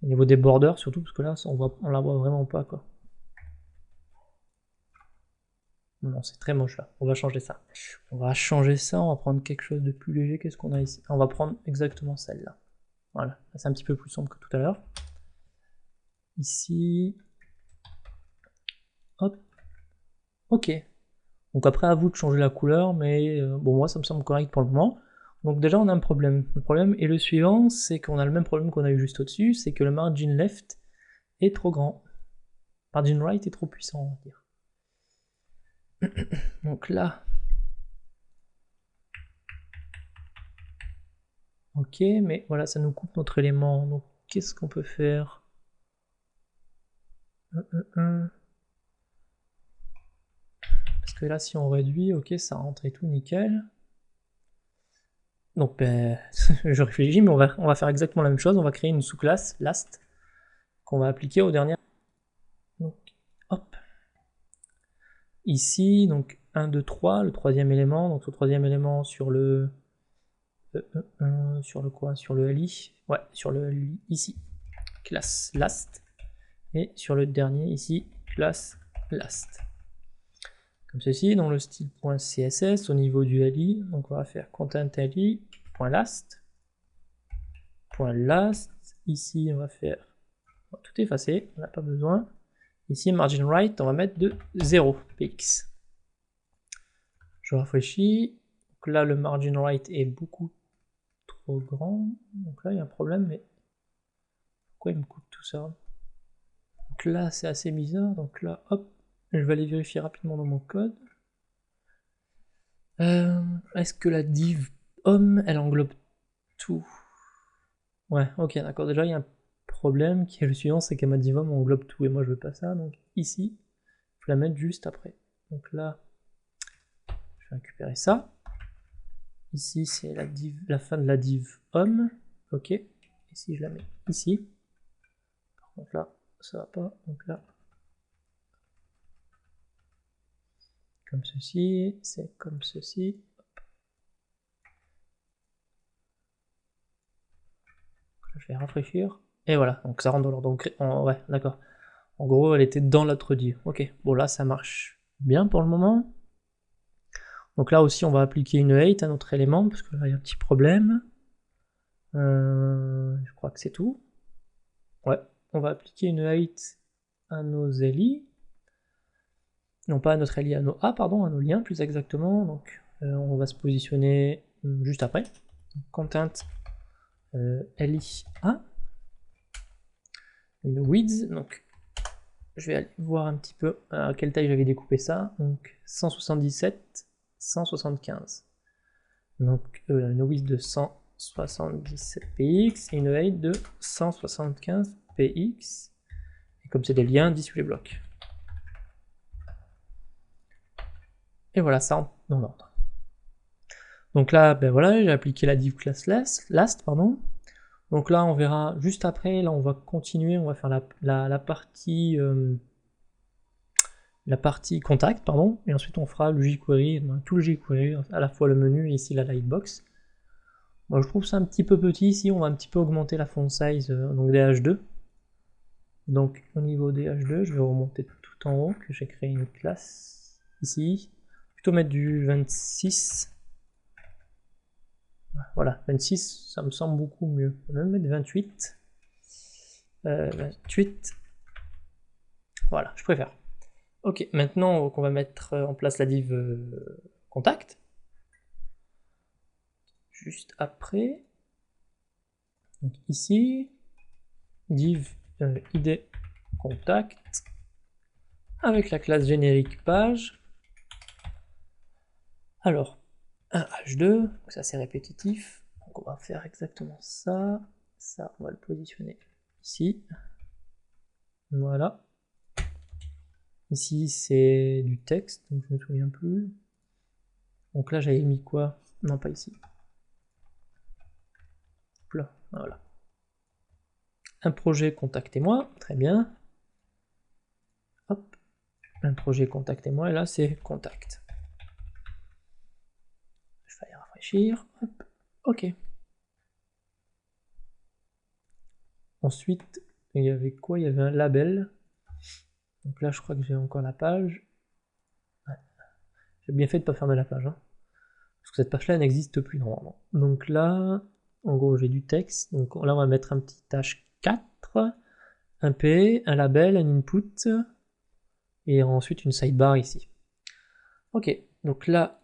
Speaker 1: Au niveau des borders surtout, parce que là on la voit vraiment pas quoi. Non, c'est très moche là. On va changer ça. On va changer ça, on va prendre quelque chose de plus léger. Qu'est-ce qu'on a ici? On va prendre exactement celle-là. Voilà, c'est un petit peu plus sombre que tout à l'heure. Ici. Hop. Ok. Donc après, à vous de changer la couleur, mais bon, moi ça me semble correct pour le moment. Donc déjà, on a un problème. Le problème est le suivant, c'est qu'on a le même problème qu'on a eu juste au-dessus, c'est que le margin left est trop grand. Margin right est trop puissant, on va dire. Donc là. Ok, mais voilà, ça nous coupe notre élément. Donc qu'est-ce qu'on peut faire? Parce que là, si on réduit, ok, ça rentre et tout, nickel. Donc, ben, je réfléchis, mais on va faire exactement la même chose. On va créer une sous-classe, last, qu'on va appliquer au dernier. Donc, hop. Ici, donc 1, 2, 3, le troisième élément. Donc, ce troisième élément sur le... sur le quoi? Sur le LI. Ouais, sur le LI, ici. Classe last. Et sur le dernier, ici, classe last. Comme ceci, dans le style .css au niveau du LI, donc on va faire content LI.last. .last, ici on va faire, tout effacer, on n'a pas besoin. Ici margin right, on va mettre de 0 px. Je rafraîchis, donc là le margin right est beaucoup trop grand, donc là il y a un problème, mais pourquoi il me coupe tout ça? Donc là c'est assez bizarre, donc là hop, je vais aller vérifier rapidement dans mon code. Est-ce que la div homme, elle englobe tout? Ouais, ok, d'accord. Déjà, il y a un problème qui est le suivant, c'est que ma div homme englobe tout, et moi je veux pas ça, donc ici, je vais la mettre juste après. Donc là, je vais récupérer ça. Ici, c'est la fin de la div homme. Ok. Ici, je la mets ici. Par contre là, ça va pas. Donc là, comme ceci, c'est comme ceci. Je vais rafraîchir. Et voilà, donc ça rentre dans l'ordre. Donc, ouais, d'accord. En gros, elle était dans l'autre div. Ok, bon là, ça marche bien pour le moment. Donc là aussi, on va appliquer une height à notre élément, parce que là, il y a un petit problème. Je crois que c'est tout. Ouais, on va appliquer une height à nos LI. Non, pas à notre LI, à nos A, pardon, à nos liens plus exactement. Donc on va se positionner juste après. Content LI A. Une width, donc je vais aller voir un petit peu à quelle taille j'avais découpé ça. Donc 177, 175. Donc une width de 177 px et une height de 175 px. Et comme c'est des liens, 10 sur les blocs. Et voilà ça dans l'ordre. Donc là, ben voilà, j'ai appliqué la div class last, pardon. Donc là, on verra juste après, là on va continuer, on va faire la partie contact, pardon, et ensuite on fera le jQuery, tout le jQuery, à la fois le menu et ici la lightbox. Moi je trouve ça un petit peu petit ici, on va un petit peu augmenter la font size, donc des H2. Donc au niveau des H2, je vais remonter tout en haut, que j'ai créé une classe ici, plutôt mettre du 26. Voilà, 26, ça me semble beaucoup mieux. On va même mettre 28. 28. Voilà, je préfère. Ok, maintenant qu'on va mettre en place la div contact. Juste après. Donc ici, div id contact avec la classe générique page. Alors, un H2, donc ça c'est répétitif. Donc on va faire exactement ça. Ça, on va le positionner ici. Voilà. Ici c'est du texte, donc je ne me souviens plus. Donc là j'avais mis quoi? Non, pas ici. Là, voilà. Un projet, contactez-moi, très bien. Hop, un projet, contactez-moi, et là c'est contact. Je vais rafraîchir, hop, ok. Ensuite, il y avait quoi? Il y avait un label. Donc là je crois que j'ai encore la page. Ouais. J'ai bien fait de ne pas fermer la page, hein, parce que cette page-là n'existe plus normalement. Donc là, en gros j'ai du texte, donc là on va mettre un petit H4, un P, un label, un input, et ensuite une sidebar ici. Ok, donc là,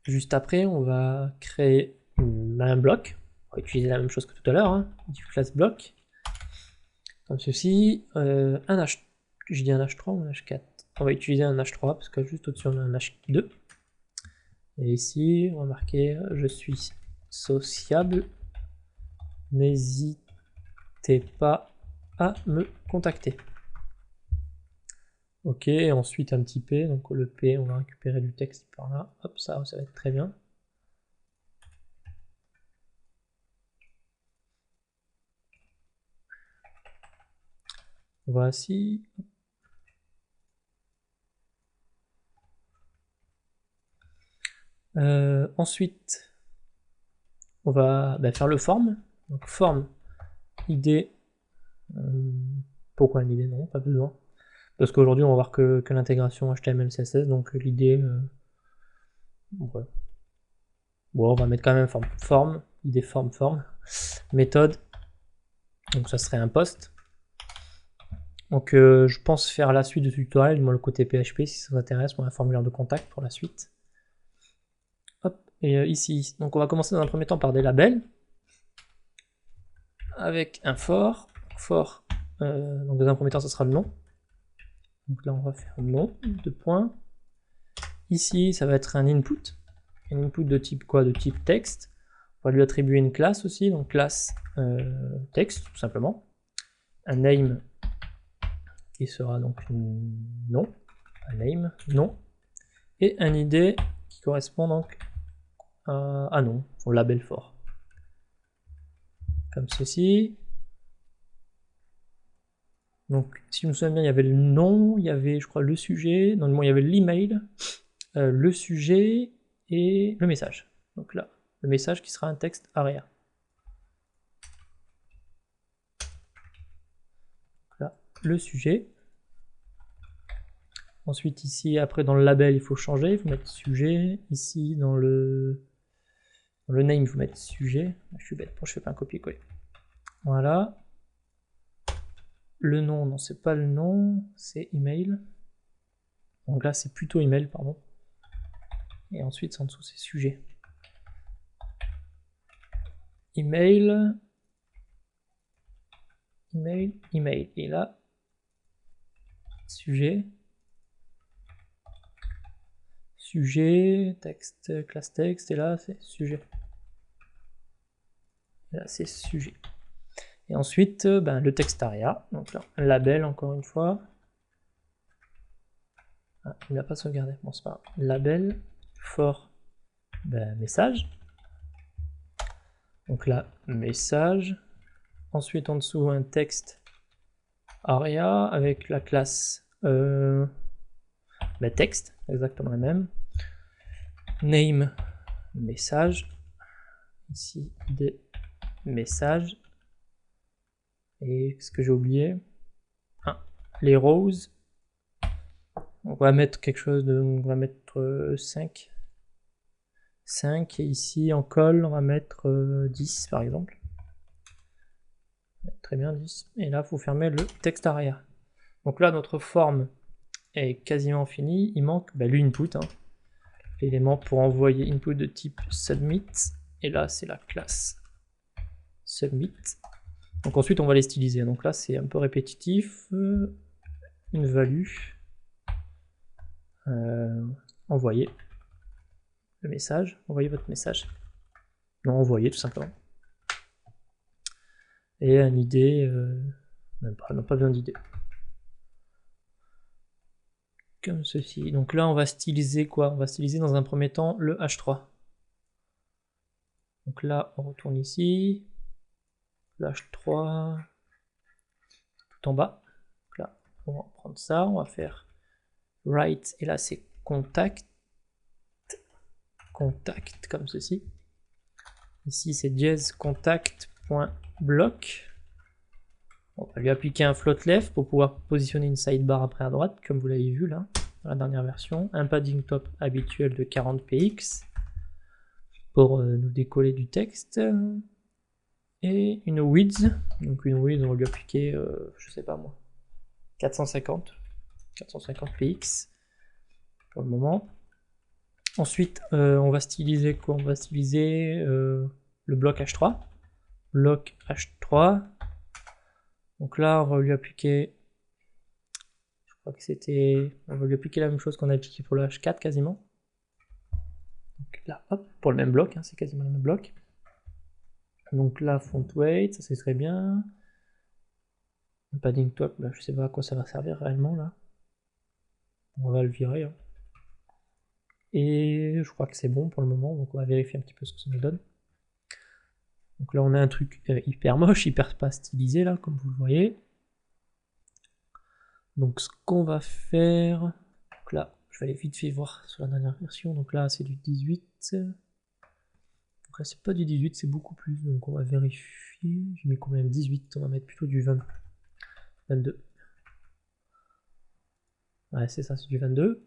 Speaker 1: juste après, on va créer un bloc. On va utiliser la même chose que tout à l'heure, hein, du class bloc, comme ceci. Un H, je dis un H3 ou un H4. On va utiliser un H3 parce que juste au-dessus on a un H2. Et ici, on va marquer je suis sociable. N'hésitez pas à me contacter. Ok, ensuite un petit P, donc le P, on va récupérer du texte par là. Hop, ça va être très bien. Voici. Ensuite, on va faire le form. Donc form id. Pourquoi un id? Non, pas besoin. Parce qu'aujourd'hui, on va voir que l'intégration HTML, CSS, donc l'id. Ouais. Bon, on va mettre quand même form, id form. Méthode. Donc ça serait un post. Donc je pense faire la suite de tutoriel, moi le côté PHP si ça vous intéresse, pour un formulaire de contact pour la suite. Hop, et ici, donc on va commencer dans un premier temps par des labels, avec un for, donc dans un premier temps ça sera le nom. Donc là on va faire nom, 2 points. Ici ça va être un input de type quoi? De type texte. On va lui attribuer une classe aussi, donc classe texte tout simplement. Un name qui sera donc nom, un name, nom, et un id qui correspond donc à nom, au label for. Comme ceci. Donc si je me souviens bien, il y avait le nom, il y avait je crois le sujet, normalement il y avait l'email, le sujet et le message. Donc là, le message qui sera un texte ARIA. Là, le sujet. Ensuite ici, après dans le label, il faut changer, il faut mettre sujet. Ici dans le name, il faut mettre sujet. Je suis bête, je fais pas un copier-coller. Voilà. Le nom, non c'est pas le nom, c'est email. Donc là c'est plutôt email, pardon. Et ensuite en dessous c'est sujet. Email. Et là, sujet, texte, classe texte, et là c'est sujet. Et là c'est sujet. Et ensuite, le texte aria. Donc là, un label encore une fois. Ah, il n'a pas sauvegardé. Bon, c'est pas grave. Label for message. Donc là, message. Ensuite, en dessous, un texte aria avec la classe texte, exactement la même. Name, message. Ici, des messages. Et ce que j'ai oublié, les rows. On va mettre quelque chose de. On va mettre 5. 5. Et ici, en col, on va mettre 10 par exemple. Très bien, 10. Et là, il faut fermer le texte arrière. Donc là, notre forme est quasiment finie. Il manque l'input. L'élément pour envoyer input de type submit. Et là, c'est la classe submit. Donc ensuite, on va les styliser. Donc là, c'est un peu répétitif. Une value. Envoyer le message. Envoyez votre message. Non, envoyer tout simplement. Et un ID, même pas, non, pas besoin d'idée. Comme ceci. Donc là, on va styliser quoi? On va styliser dans un premier temps le H3. Donc là, on retourne ici. Le H3 tout en bas. Donc là, on va prendre ça. On va faire write. Et là, c'est contact. Contact, comme ceci. Ici, c'est dièse contact.block. On va lui appliquer un float left pour pouvoir positionner une sidebar après à droite, comme vous l'avez vu là, dans la dernière version. Un padding top habituel de 40 px pour nous décoller du texte. Et une width. Donc une width, on va lui appliquer, je sais pas moi, 450 px pour le moment. Ensuite, on va styliser quoi? On va styliser le bloc H3. Bloc H3. Donc là, on va lui appliquer, je crois que c'était, on va lui appliquer la même chose qu'on a appliqué pour le H4 quasiment. Donc là, hop, pour le même bloc, c'est quasiment le même bloc. Donc là, font weight, ça c'est très bien. Le padding top, je sais pas à quoi ça va servir réellement là. On va le virer. Et je crois que c'est bon pour le moment, donc on va vérifier un petit peu ce que ça nous donne. Donc là, on a un truc hyper moche, hyper pas stylisé là, comme vous le voyez. Donc ce qu'on va faire, donc là, je vais aller vite fait voir sur la dernière version. Donc là, c'est du 18. Donc là, c'est pas du 18, c'est beaucoup plus. Donc on va vérifier. J'ai mis combien? 18. On va mettre plutôt du 20. 22. Ouais, c'est ça, c'est du 22.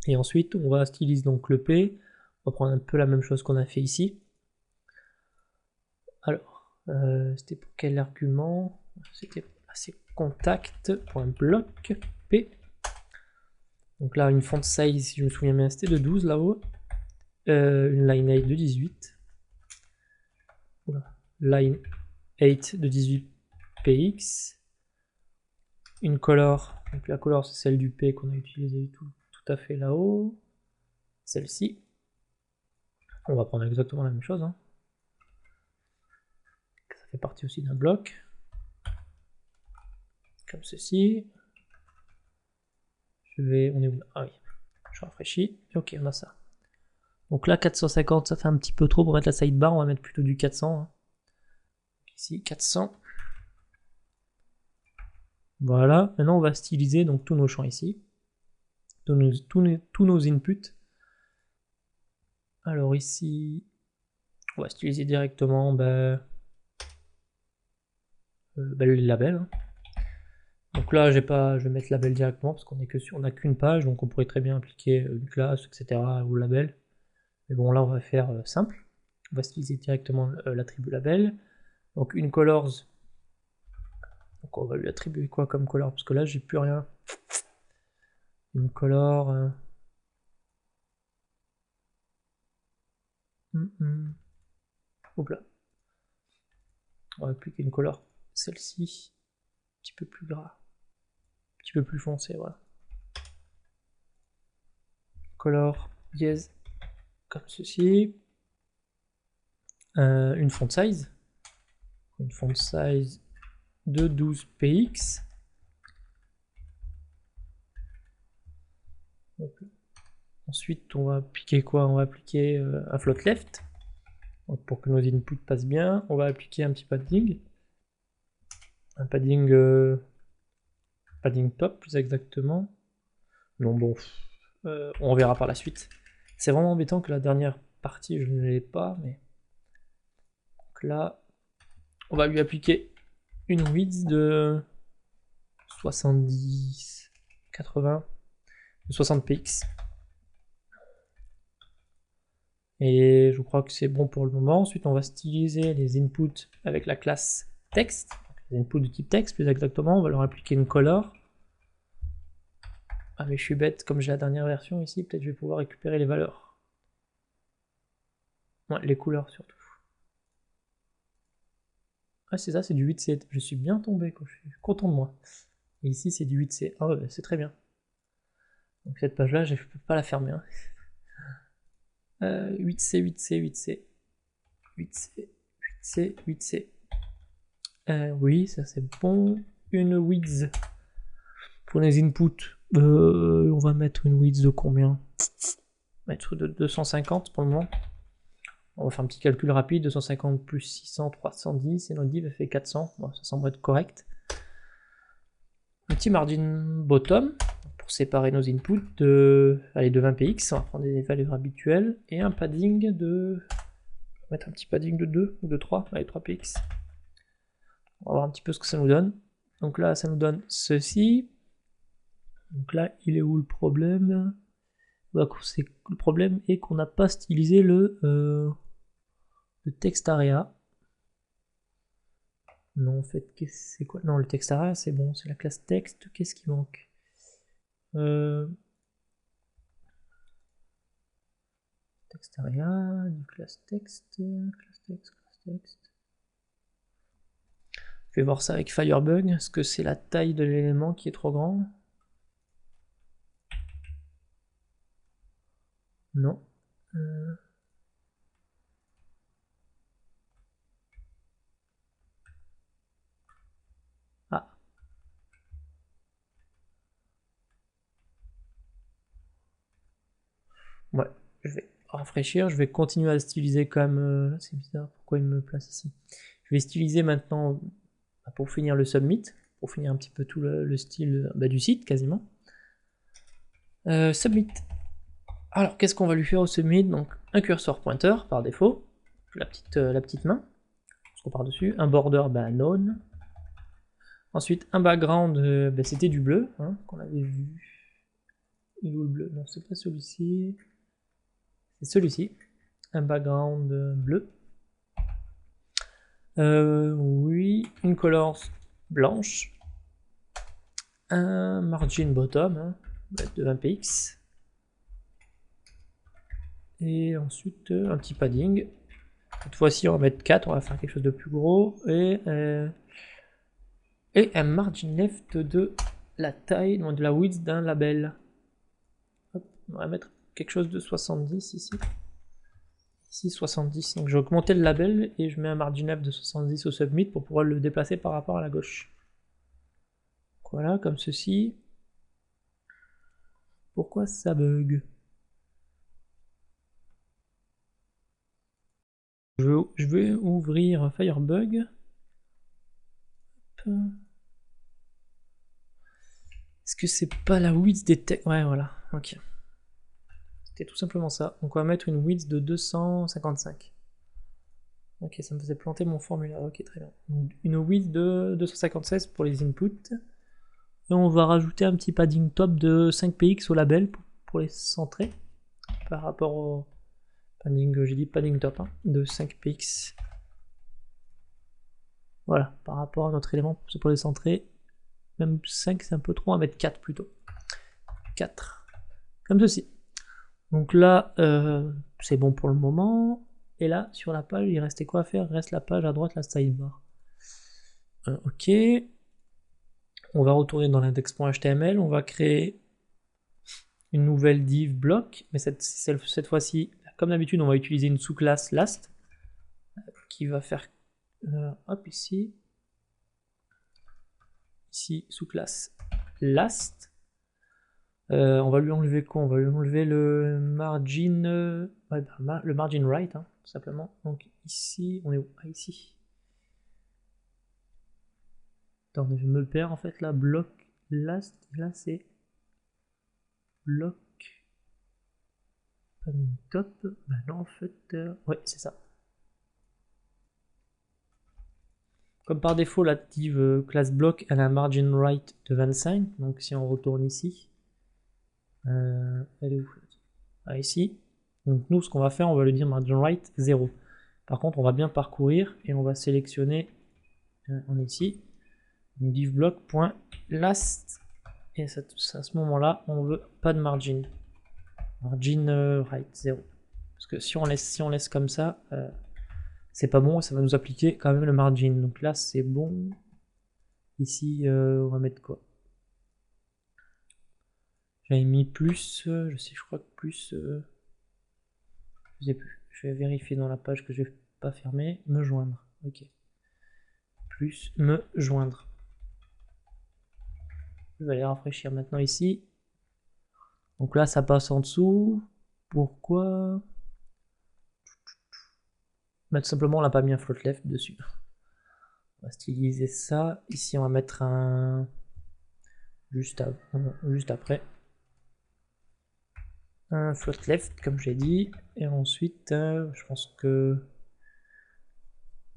Speaker 1: Et ensuite, on va styliser donc le P. On va prendre un peu la même chose qu'on a fait ici. Alors, c'était pour quel argument? C'était assez contact.block P. Donc là, une font size, si je me souviens bien, c'était de 12 là-haut. Une line 8 de 18. Voilà. Line 8 de 18 px. Une color, donc la color c'est celle du P qu'on a utilisé tout à fait là-haut. Celle-ci. On va prendre exactement la même chose. Ça fait partie aussi d'un bloc. Comme ceci. On est où? Ah oui, je rafraîchis. Ok, on a ça. Donc là, 450, ça fait un petit peu trop pour mettre la sidebar. On va mettre plutôt du 400. Ici, 400. Voilà. Maintenant, on va styliser donc tous nos champs ici. Tous nos inputs. Alors ici, on va styliser directement le label. Donc là, je vais mettre label directement parce qu'on n'a qu'une page, donc on pourrait très bien appliquer une classe, etc. au label. Mais bon, là, on va faire simple. On va styliser directement l'attribut label. Donc une colors. Donc on va lui attribuer quoi comme color? Parce que là, j'ai plus rien. Une color. Hop là. On va appliquer une color. Celle-ci. Un petit peu plus gras. Un petit peu plus foncé, voilà. Color dièse. Comme ceci. Une font size. une font size de 12 px. Ensuite, on va appliquer quoi? On va appliquer un float left. Donc pour que nos inputs passent bien, on va appliquer un petit padding. Un padding, padding top, plus exactement. Non, bon, on verra par la suite. C'est vraiment embêtant que la dernière partie, je ne l'ai pas, mais... Donc là, on va lui appliquer une width de 70, 80, 60 px. Et je crois que c'est bon pour le moment. Ensuite, on va styliser les inputs avec la classe text. Les inputs de type texte, plus exactement. On va leur appliquer une color. Ah mais je suis bête, comme j'ai la dernière version ici, peut-être je vais pouvoir récupérer les valeurs. Ouais, les couleurs surtout. Ah c'est ça, c'est du 8C. Je suis bien tombé, quoi. Je suis content de moi. Et ici c'est du 8C. Ah ouais, c'est très bien. Donc cette page-là, je ne peux pas la fermer. Hein. 8C, 8C, 8C. 8C, 8C, 8C. Oui, ça c'est bon. Une width pour les inputs. On va mettre une width de combien? Mettre de 250 pour le moment. On va faire un petit calcul rapide. 250 plus 600, 310. Et notre div fait 400. Bon, ça semble être correct. Un petit margin bottom pour séparer nos inputs de 20 px. On va prendre des valeurs habituelles. Et un padding de... On va mettre un petit padding de 2 ou de 3. Allez, 3 px. On va voir un petit peu ce que ça nous donne. Donc là, ça nous donne ceci. Donc là, il est où le problème? Bah, le problème est qu'on n'a pas stylisé le text area. Non, en fait, c'est quoi? Non, le text area, c'est bon, c'est la classe texte. Qu'est-ce qui manque? Text area, du classe texte, classe texte, classe texte. Je vais voir ça avec Firebug. Est-ce que c'est la taille de l'élément qui est trop grand? Non. Ah. Ouais, je vais rafraîchir. Je vais continuer à styliser comme... c'est bizarre, pourquoi il me place ici? Je vais styliser maintenant pour finir le submit, pour finir un petit peu tout le style du site quasiment. Submit. Alors, qu'est-ce qu'on va lui faire au submit? Donc, un curseur pointeur par défaut, la petite main, on part dessus, un border known. Ensuite, un background, c'était du bleu, hein, qu'on avait vu. Il est où le bleu? Non, c'est pas celui-ci. C'est celui-ci. Un background bleu. Oui, une color blanche. Un margin bottom, hein, de 20 px. Et ensuite, un petit padding. Cette fois-ci, on va mettre 4, on va faire quelque chose de plus gros. Et un margin left de la taille, de la width d'un label. Hop, on va mettre quelque chose de 70 ici. Ici 70. Donc j'ai augmenté le label et je mets un margin left de 70 au submit pour pouvoir le déplacer par rapport à la gauche. Voilà, comme ceci. Pourquoi ça bug? Je vais ouvrir Firebug. Est-ce que c'est pas la width des textes? Ouais, voilà, ok. C'était tout simplement ça. Donc on va mettre une width de 255. Ok, ça me faisait planter mon formulaire. Ok, très bien. Une width de 256 pour les inputs. Et on va rajouter un petit padding top de 5 px au label pour les centrer. Par rapport au padding, j'ai dit padding top, hein, de 5 px. Voilà, par rapport à notre élément, c'est pour les centrer. Même 5 c'est un peu trop, on va mettre 4 plutôt. 4. Comme ceci. Donc là, c'est bon pour le moment. Et là, sur la page, il restait quoi à faire? Il reste la page à droite, la sidebar. Ok. On va retourner dans l'index.html. On va créer une nouvelle div block. Mais cette fois-ci, comme d'habitude, on va utiliser une sous-classe last qui va faire Hop, ici. Ici, sous classe last. On va lui enlever quoi? On va lui enlever le margin, ouais, bah, le margin right, hein, tout simplement. Donc ici, on est où? Ah, ici. Attendez, je me perds en fait là. Bloc last, là c'est bloc padding top. Bah non, en fait, ouais, c'est ça. Comme par défaut, la div class block, elle a un margin right de 25. Donc si on retourne ici, elle est où? Ah, ici. Donc nous, ce qu'on va faire, on va lui dire margin right 0. Par contre, on va bien parcourir et on va sélectionner, on est ici, div block.last. Et à ce moment-là, on veut pas de margin. Margin right 0. Parce que si on laisse comme ça, c'est pas bon, ça va nous appliquer quand même le margin. Donc là, c'est bon. Ici, on va mettre quoi? J'avais mis plus, je crois que plus, je sais plus. Je vais vérifier dans la page que je vais pas fermer. Me joindre, ok. Plus me joindre. Je vais aller rafraîchir maintenant ici. Donc là, ça passe en dessous. Pourquoi? Bah, tout simplement, on n'a pas mis un float left dessus. On va styliser ça. Ici, on va mettre un juste après. Un float left, comme j'ai dit. Et ensuite, je pense que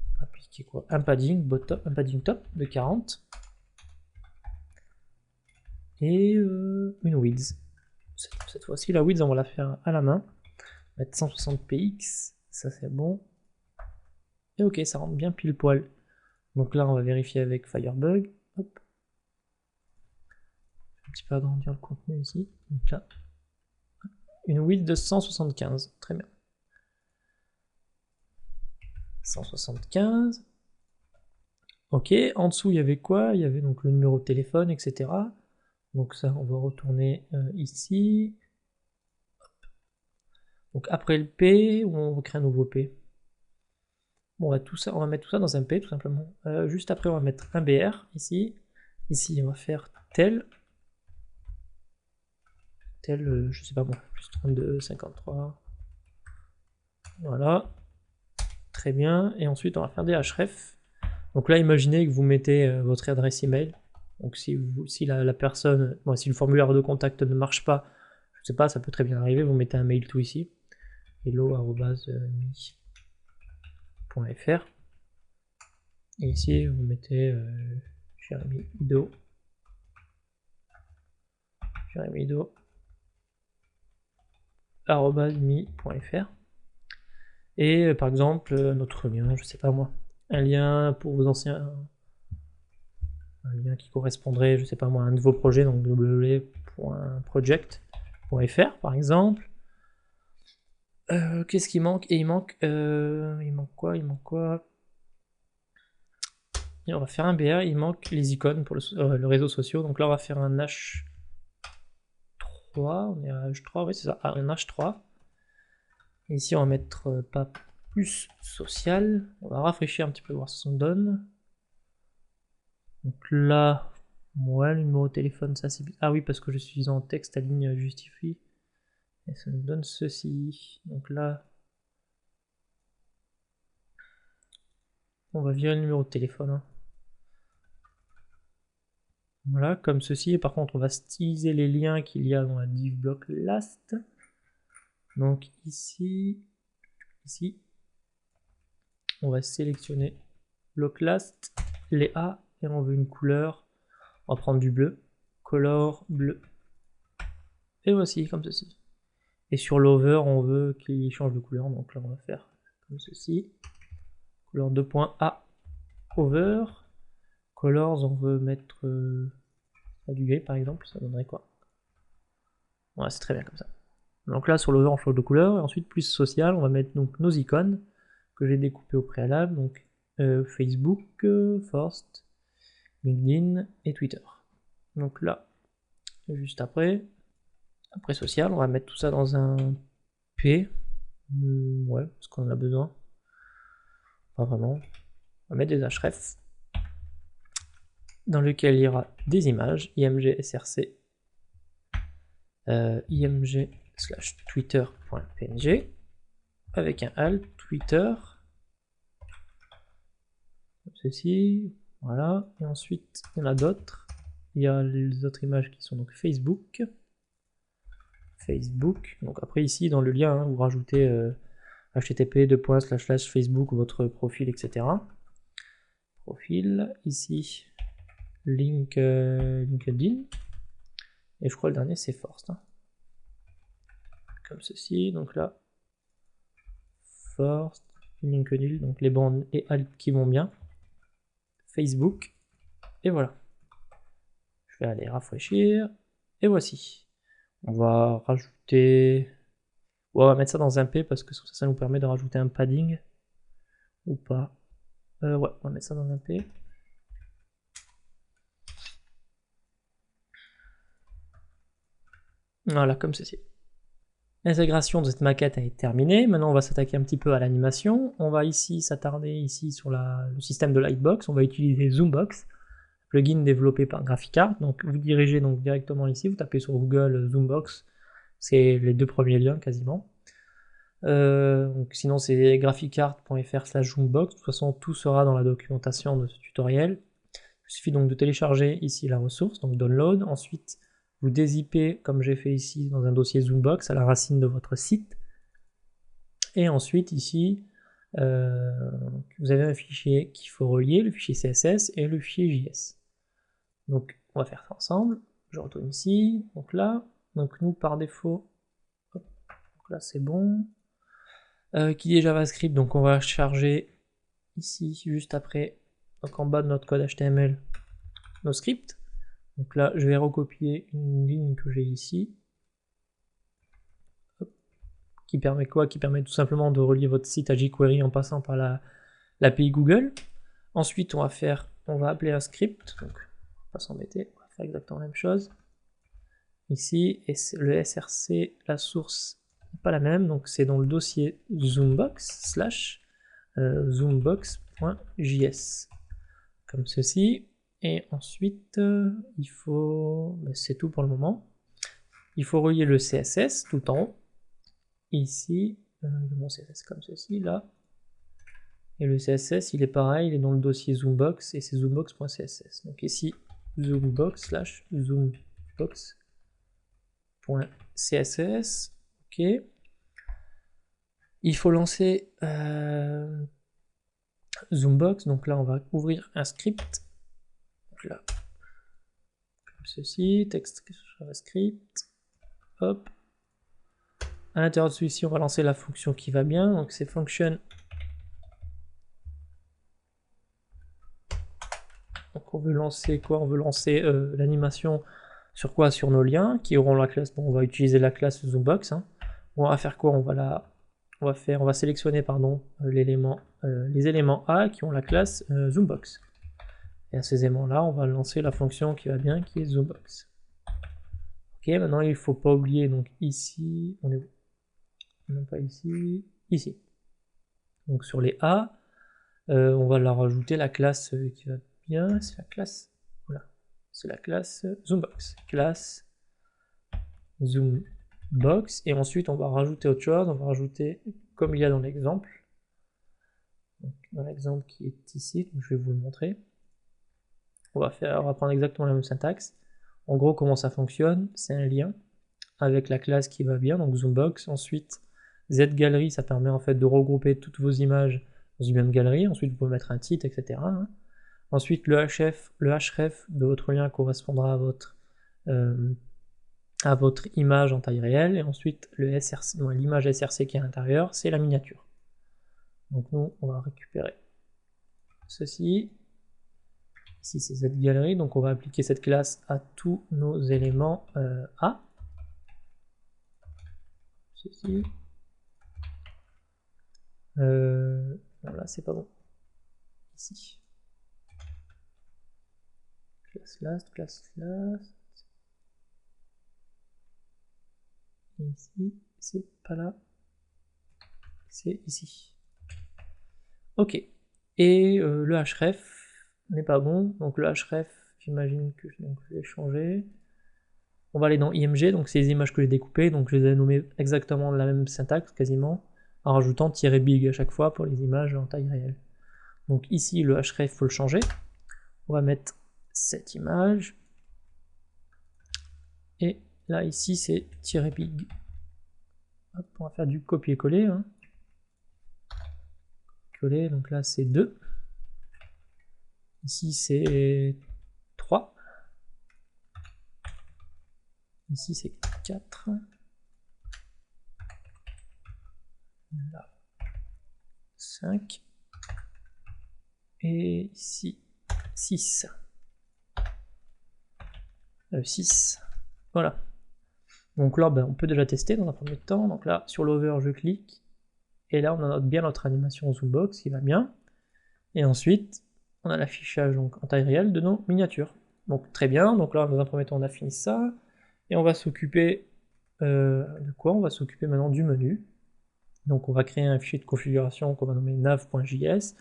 Speaker 1: on va appliquer quoi? Un padding bottom, un padding top de 40. Et une width. Cette fois-ci, la width, on va la faire à la main. Mettre 160 px, ça c'est bon. Et ok, ça rentre bien pile poil. Donc là, on va vérifier avec Firebug. Hop. Un petit peu agrandir le contenu ici. Donc là, une width de 175. Très bien. 175. Ok, en dessous, il y avait quoi? Il y avait donc le numéro de téléphone, etc. Donc ça, on va retourner ici. Hop. Donc après le P, on va créer un nouveau P. Bon, on va mettre tout ça dans un P, tout simplement. Juste après, on va mettre un BR, ici. Ici, on va faire tel, je sais pas moi, plus 32, 53. Voilà. Très bien. Et ensuite, on va faire des href. Donc là, imaginez que vous mettez votre adresse email. Donc si la personne, bon, si le formulaire de contact ne marche pas, je sais pas, ça peut très bien arriver, vous mettez un mail tout ici. hello@mi.fr. Et ici, vous mettez Jérémy Ido. mi.fr. Et par exemple, notre lien, je sais pas moi, un lien pour vos anciens, un lien qui correspondrait, je sais pas moi, à un de vos projets, donc www.project.fr par exemple. Qu'est-ce qui manque? Et il manque quoi? Et on va faire un BR, il manque les icônes pour le réseau social. Donc là, on va faire un H3. On est à H3, oui, c'est ça, un H3. Et ici, on va mettre pas plus social. On va rafraîchir un petit peu, voir ce qu'on donne. Donc là, ouais, le numéro de téléphone, ça c'est... Ah oui, parce que je suis en texte à ligne justifie. Et ça nous donne ceci. Donc là, on va virer le numéro de téléphone. Hein. Voilà, comme ceci. Et par contre, on va styliser les liens qu'il y a dans la div block last. Donc ici, on va sélectionner block last, les A, et on veut une couleur. On va prendre du bleu. Color bleu. Et voici, comme ceci. Et sur l'over, on veut qu'il change de couleur. Donc là, on va faire comme ceci. Couleur 2.A over. Colors, on veut mettre du gris par exemple. Ça donnerait quoi? Ouais, c'est très bien comme ça. Donc là, sur l'over, on change de couleur. Et ensuite, plus social, on va mettre donc nos icônes que j'ai découpées au préalable. Donc Facebook, First, LinkedIn et Twitter. Donc là, juste après social, on va mettre tout ça dans un P. Ouais, parce qu'on en a besoin. Pas vraiment. On va mettre des href dans lequel il y aura des images, img src, img /twitter.png, avec un alt Twitter, comme ceci, voilà, et ensuite il y en a d'autres, il y a les autres images qui sont donc Facebook, donc après ici dans le lien, hein, vous rajoutez http://facebook, votre profil, etc. Profil, ici, LinkedIn, et je crois le dernier c'est Forst, hein. Comme ceci, donc là, Forst, LinkedIn, donc les bandes et alt qui vont bien, Facebook, et voilà. Je vais aller rafraîchir, et voici. On va rajouter... Ouais, on va mettre ça dans un P parce que ça nous permet de rajouter un padding, ou pas. Ouais, on va mettre ça dans un P. Voilà, comme ceci. L'intégration de cette maquette est terminée. Maintenant, on va s'attaquer un petit peu à l'animation. On va ici s'attarder ici sur le système de Lightbox. On va utiliser Zoombox, plugin développé par Graphicart. Donc, vous dirigez donc directement ici. Vous tapez sur Google Zoombox. C'est les deux premiers liens quasiment. Donc, sinon, c'est graphicart.fr/Zoombox. De toute façon, tout sera dans la documentation de ce tutoriel. Il suffit donc de télécharger ici la ressource, donc download. Ensuite, vous dézippez, comme j'ai fait ici, dans un dossier Zoombox, à la racine de votre site. Et ensuite, ici, vous avez un fichier qu'il faut relier, le fichier CSS et le fichier JS. Donc, on va faire ça ensemble. Je retourne ici, donc là. Donc, nous, par défaut, hop, donc là, c'est bon. Qui dit JavaScript, donc on va charger ici, juste après, donc en bas de notre code HTML, nos scripts. Donc là, je vais recopier une ligne que j'ai ici. Hop. Qui permet quoi? Qui permet tout simplement de relier votre site à jQuery en passant par l'API Google. Ensuite, on va appeler un script. Donc, on va pas s'embêter, on va faire exactement la même chose. Ici, et le src, la source n'est pas la même, donc c'est dans le dossier zoombox /zoombox.js. Comme ceci. Et ensuite, il faut... c'est tout pour le moment. Il faut relier le CSS tout en haut. Ici, mon CSS comme ceci, là. Et le CSS, il est pareil, il est dans le dossier Zoombox, et c'est zoombox.css. Donc ici, zoombox/zoombox.css. Ok. Il faut lancer Zoombox. Donc là, on va ouvrir un script. Donc là, comme ceci, texte JavaScript. Hop. À l'intérieur de celui-ci, on va lancer la fonction qui va bien. Donc c'est function. Donc on veut lancer quoi? On veut lancer l'animation sur quoi? Sur nos liens qui auront la classe. Bon, on va utiliser la classe Zoombox. Hein. On va faire quoi? On va sélectionner les éléments A qui ont la classe Zoombox. Et à ces éléments-là, on va lancer la fonction qui va bien, qui est Zoombox. Ok, maintenant il ne faut pas oublier, donc ici, on est où? Non, pas ici, ici. Donc sur les A, on va leur rajouter la classe qui va bien, c'est la classe, voilà, c'est la classe Zoombox. Classe Zoombox, et ensuite on va rajouter autre chose, on va rajouter, comme il y a dans l'exemple, dans l'exemple qui est ici, donc je vais vous le montrer. On va prendre exactement la même syntaxe. En gros, comment ça fonctionne? C'est un lien avec la classe qui va bien, donc Zoombox. Ensuite, Z-Gallery, ça permet en fait de regrouper toutes vos images dans une même galerie. Ensuite, vous pouvez mettre un titre, etc. Hein. Ensuite, le href de votre lien correspondra à votre image en taille réelle. Et ensuite, l'image SRC qui est à l'intérieur, c'est la miniature. Donc nous, on va récupérer ceci. Ici, c'est cette galerie, donc on va appliquer cette classe à tous nos éléments A. Ceci. Voilà, c'est pas bon. Ici. Classe last, classe last. Ici, c'est pas là. C'est ici. Ok. Et le href n'est pas bon, donc le href, j'imagine que je vais changer. On va aller dans IMG, donc c'est les images que j'ai découpées, donc je les ai nommées exactement la même syntaxe quasiment, en rajoutant -big à chaque fois pour les images en taille réelle. Donc ici le href, il faut le changer. On va mettre cette image. Et là ici c'est -big. Hop, on va faire du copier-coller. Hein. Coller, donc là c'est 2. Ici c'est 3. Ici c'est 4. Là 5. Et ici 6. 6. Voilà. Donc là, ben, on peut déjà tester dans un premier temps. Donc là, sur l'over, je clique. Et là, on a bien notre animation Zoombox qui va bien. Et ensuite, on a l'affichage donc en taille réelle de nos miniatures. Donc très bien. Donc là, dans un premier temps, on a fini ça. Et on va s'occuper de quoi? On va s'occuper maintenant du menu. Donc on va créer un fichier de configuration qu'on va nommer nav.js.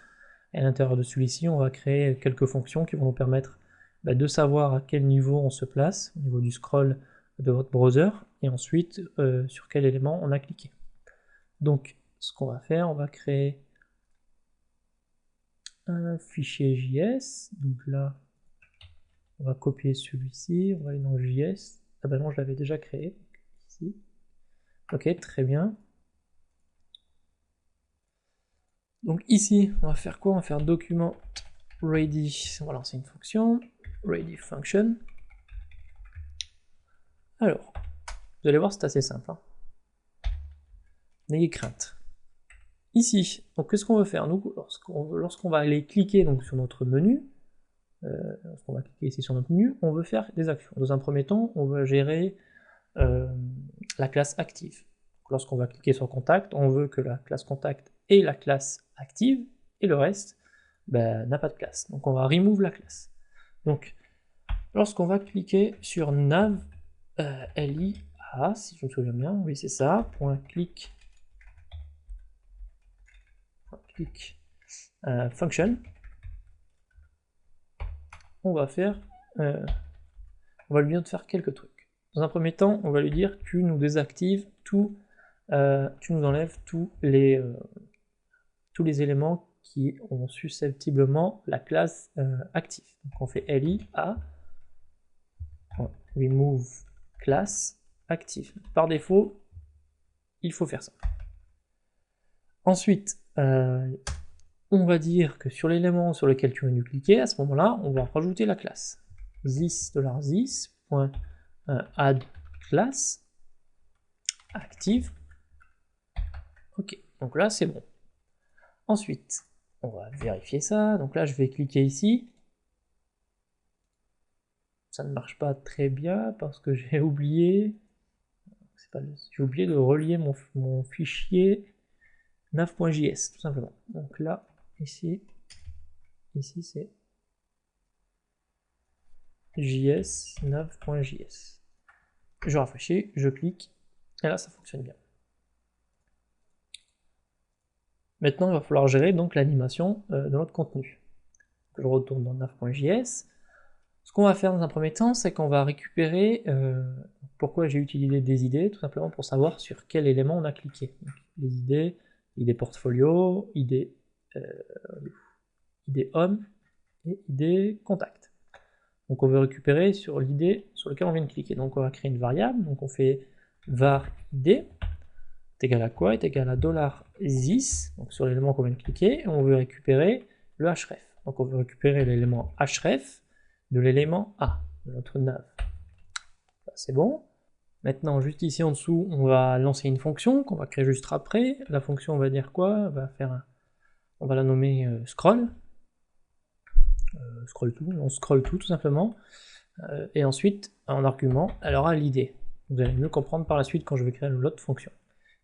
Speaker 1: Et à l'intérieur de celui-ci, on va créer quelques fonctions qui vont nous permettre de savoir à quel niveau on se place, au niveau du scroll de votre browser, et ensuite sur quel élément on a cliqué. Donc ce qu'on va faire, on va créer un fichier JS. Donc là, on va copier celui-ci, on va aller dans JS. Ah ben non, je l'avais déjà créé, ici. Ok, très bien. Donc ici, on va faire quoi? On va faire document ready, on va lancer une fonction, ready function. Alors, vous allez voir, c'est assez simple. Hein. N'ayez crainte. Ici, donc qu'est-ce qu'on veut faire? Nous, lorsqu'on va aller cliquer donc, sur notre menu, lorsqu'on va cliquer ici sur notre menu, on veut faire des actions. Dans un premier temps, on va gérer la classe active. Lorsqu'on va cliquer sur contact, on veut que la classe contact ait la classe active, et le reste n'a pas de classe. Donc on va remove la classe. Donc, lorsqu'on va cliquer sur nav LIA, si je me souviens bien, oui c'est ça, .click function, on va lui dire de faire quelques trucs. Dans un premier temps, on va lui dire tu nous désactives tout, tu nous enlèves tous les éléments qui ont susceptiblement la classe active. Donc on fait LIA, remove class active. Par défaut, il faut faire ça. Ensuite, on va dire que sur l'élément sur lequel tu as dû cliquer, à ce moment-là, on va rajouter la classe. this$this.add class active. Ok, donc là c'est bon. Ensuite, on va vérifier ça. Donc là, je vais cliquer ici. Ça ne marche pas très bien parce que j'ai oublié. J'ai oublié de relier mon fichier nav.js, tout simplement. Donc là, ici c'est js nav.js. Je rafraîchis, je clique, et là ça fonctionne bien. Maintenant, il va falloir gérer donc l'animation de notre contenu. Je retourne dans nav.js. Ce qu'on va faire dans un premier temps, c'est qu'on va récupérer pourquoi j'ai utilisé des idées, tout simplement pour savoir sur quel élément on a cliqué. Donc, les idées portfolio, idées home et idées contact. Donc on veut récupérer sur l'idée sur laquelle on vient de cliquer. Donc on va créer une variable, donc on fait var id est égal à quoi? Est égal à $this, donc sur l'élément qu'on vient de cliquer, et on veut récupérer le href. Donc on veut récupérer l'élément href de l'élément A, de notre nav. C'est bon. Maintenant, juste ici en dessous, on va lancer une fonction qu'on va créer juste après. La fonction, on va dire quoi? On va la nommer scroll. Scroll tout simplement. Et ensuite, en argument, elle aura l'idée. Vous allez mieux comprendre par la suite quand je vais créer l'autre fonction.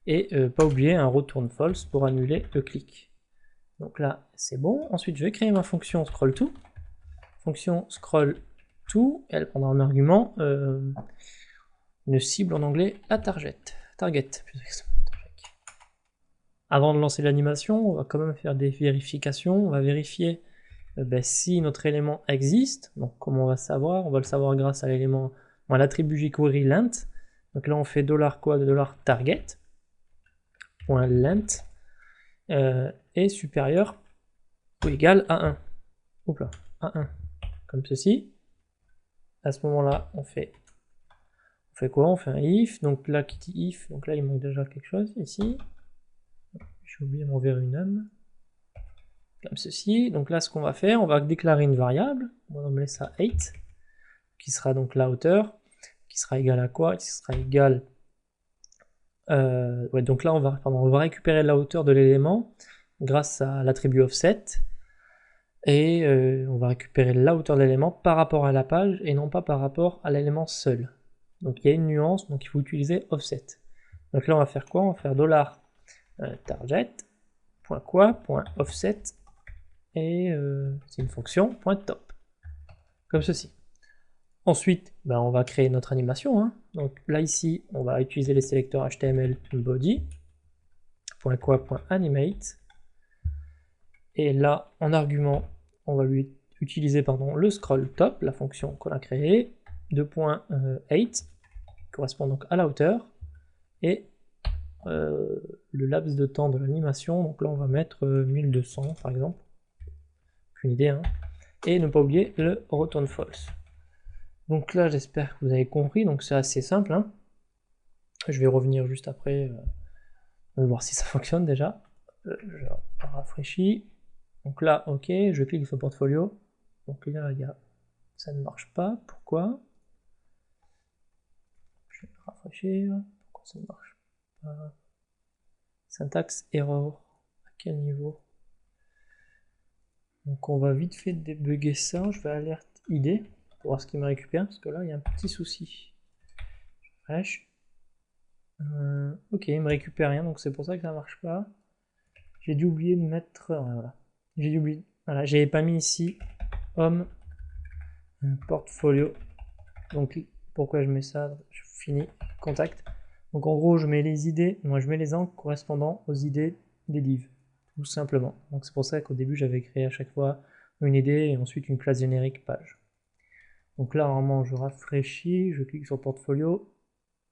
Speaker 1: Et pas oublier un return false pour annuler le clic. Donc là, c'est bon. Ensuite, je vais créer ma fonction scroll_to. Fonction scroll_to, elle prendra en argument une cible en anglais, la target. Avant de lancer l'animation, on va quand même faire des vérifications. On va vérifier si notre élément existe. Donc comment on va savoir? On va le savoir grâce à l'élément, à l'attribut jQuery length. Donc là on fait $quoi de $target .length est supérieur ou égal à 1. Oups là, à 1. Comme ceci. À ce moment-là, on fait quoi? On fait un if. Donc là, qui dit if, donc là il manque déjà quelque chose ici. J'ai oublié mon veruminum. Comme ceci. Donc là, ce qu'on va faire, on va déclarer une variable. On va nommer ça 8, qui sera donc la hauteur, qui sera égal à quoi? Qui sera égal. Donc là, on va récupérer la hauteur de l'élément grâce à l'attribut offset. Et on va récupérer la hauteur de l'élément par rapport à la page et non pas par rapport à l'élément seul. Donc il y a une nuance, donc il faut utiliser offset. Donc là, on va faire quoi? On va faire $target.quoi.offset et c'est une fonction .top, comme ceci. Ensuite, on va créer notre animation. Donc là, ici, on va utiliser les sélecteurs HTML body, .quoi.animate. Et là, en argument, on va lui utiliser le scroll top, la fonction qu'on a créée, 2.8, correspond donc à la hauteur, et le laps de temps de l'animation, donc là on va mettre 1200 par exemple, aucune idée, et ne pas oublier le return false. Donc là j'espère que vous avez compris, donc c'est assez simple, je vais revenir juste après, voir si ça fonctionne déjà, je rafraîchis, donc là ok, je clique sur portfolio, donc là ça ne marche pas, pourquoi? Je vais rafraîchir, pourquoi ça ne marche pas? Syntaxe error, à quel niveau? Donc on va vite fait débugger ça, je vais alerte ID pour voir ce qu'il me récupère, parce que là il y a un petit souci. Refresh. Ok, il me récupère rien, donc c'est pour ça que ça marche pas. J'ai dû oublier de mettre... voilà. J'ai dû oublier... Voilà, j'avais pas mis ici home portfolio. Donc pourquoi je mets ça? Je finis contact. Donc en gros je mets les idées, je mets les angles correspondant aux idées des divs, tout simplement. Donc c'est pour ça qu'au début j'avais créé à chaque fois une idée et ensuite une classe générique page. Donc là normalement je rafraîchis, je clique sur portfolio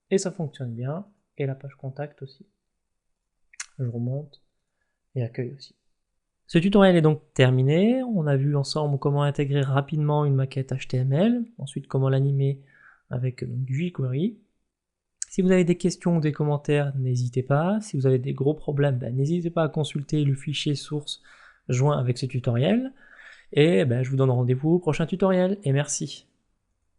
Speaker 1: et ça fonctionne bien, et la page contact aussi. Je remonte et accueil aussi. Ce tutoriel est donc terminé. On a vu ensemble comment intégrer rapidement une maquette HTML, ensuite comment l'animer avec du jQuery. Si vous avez des questions ou des commentaires, n'hésitez pas. Si vous avez des gros problèmes, n'hésitez pas à consulter le fichier source joint avec ce tutoriel. Et je vous donne rendez-vous au prochain tutoriel, et merci.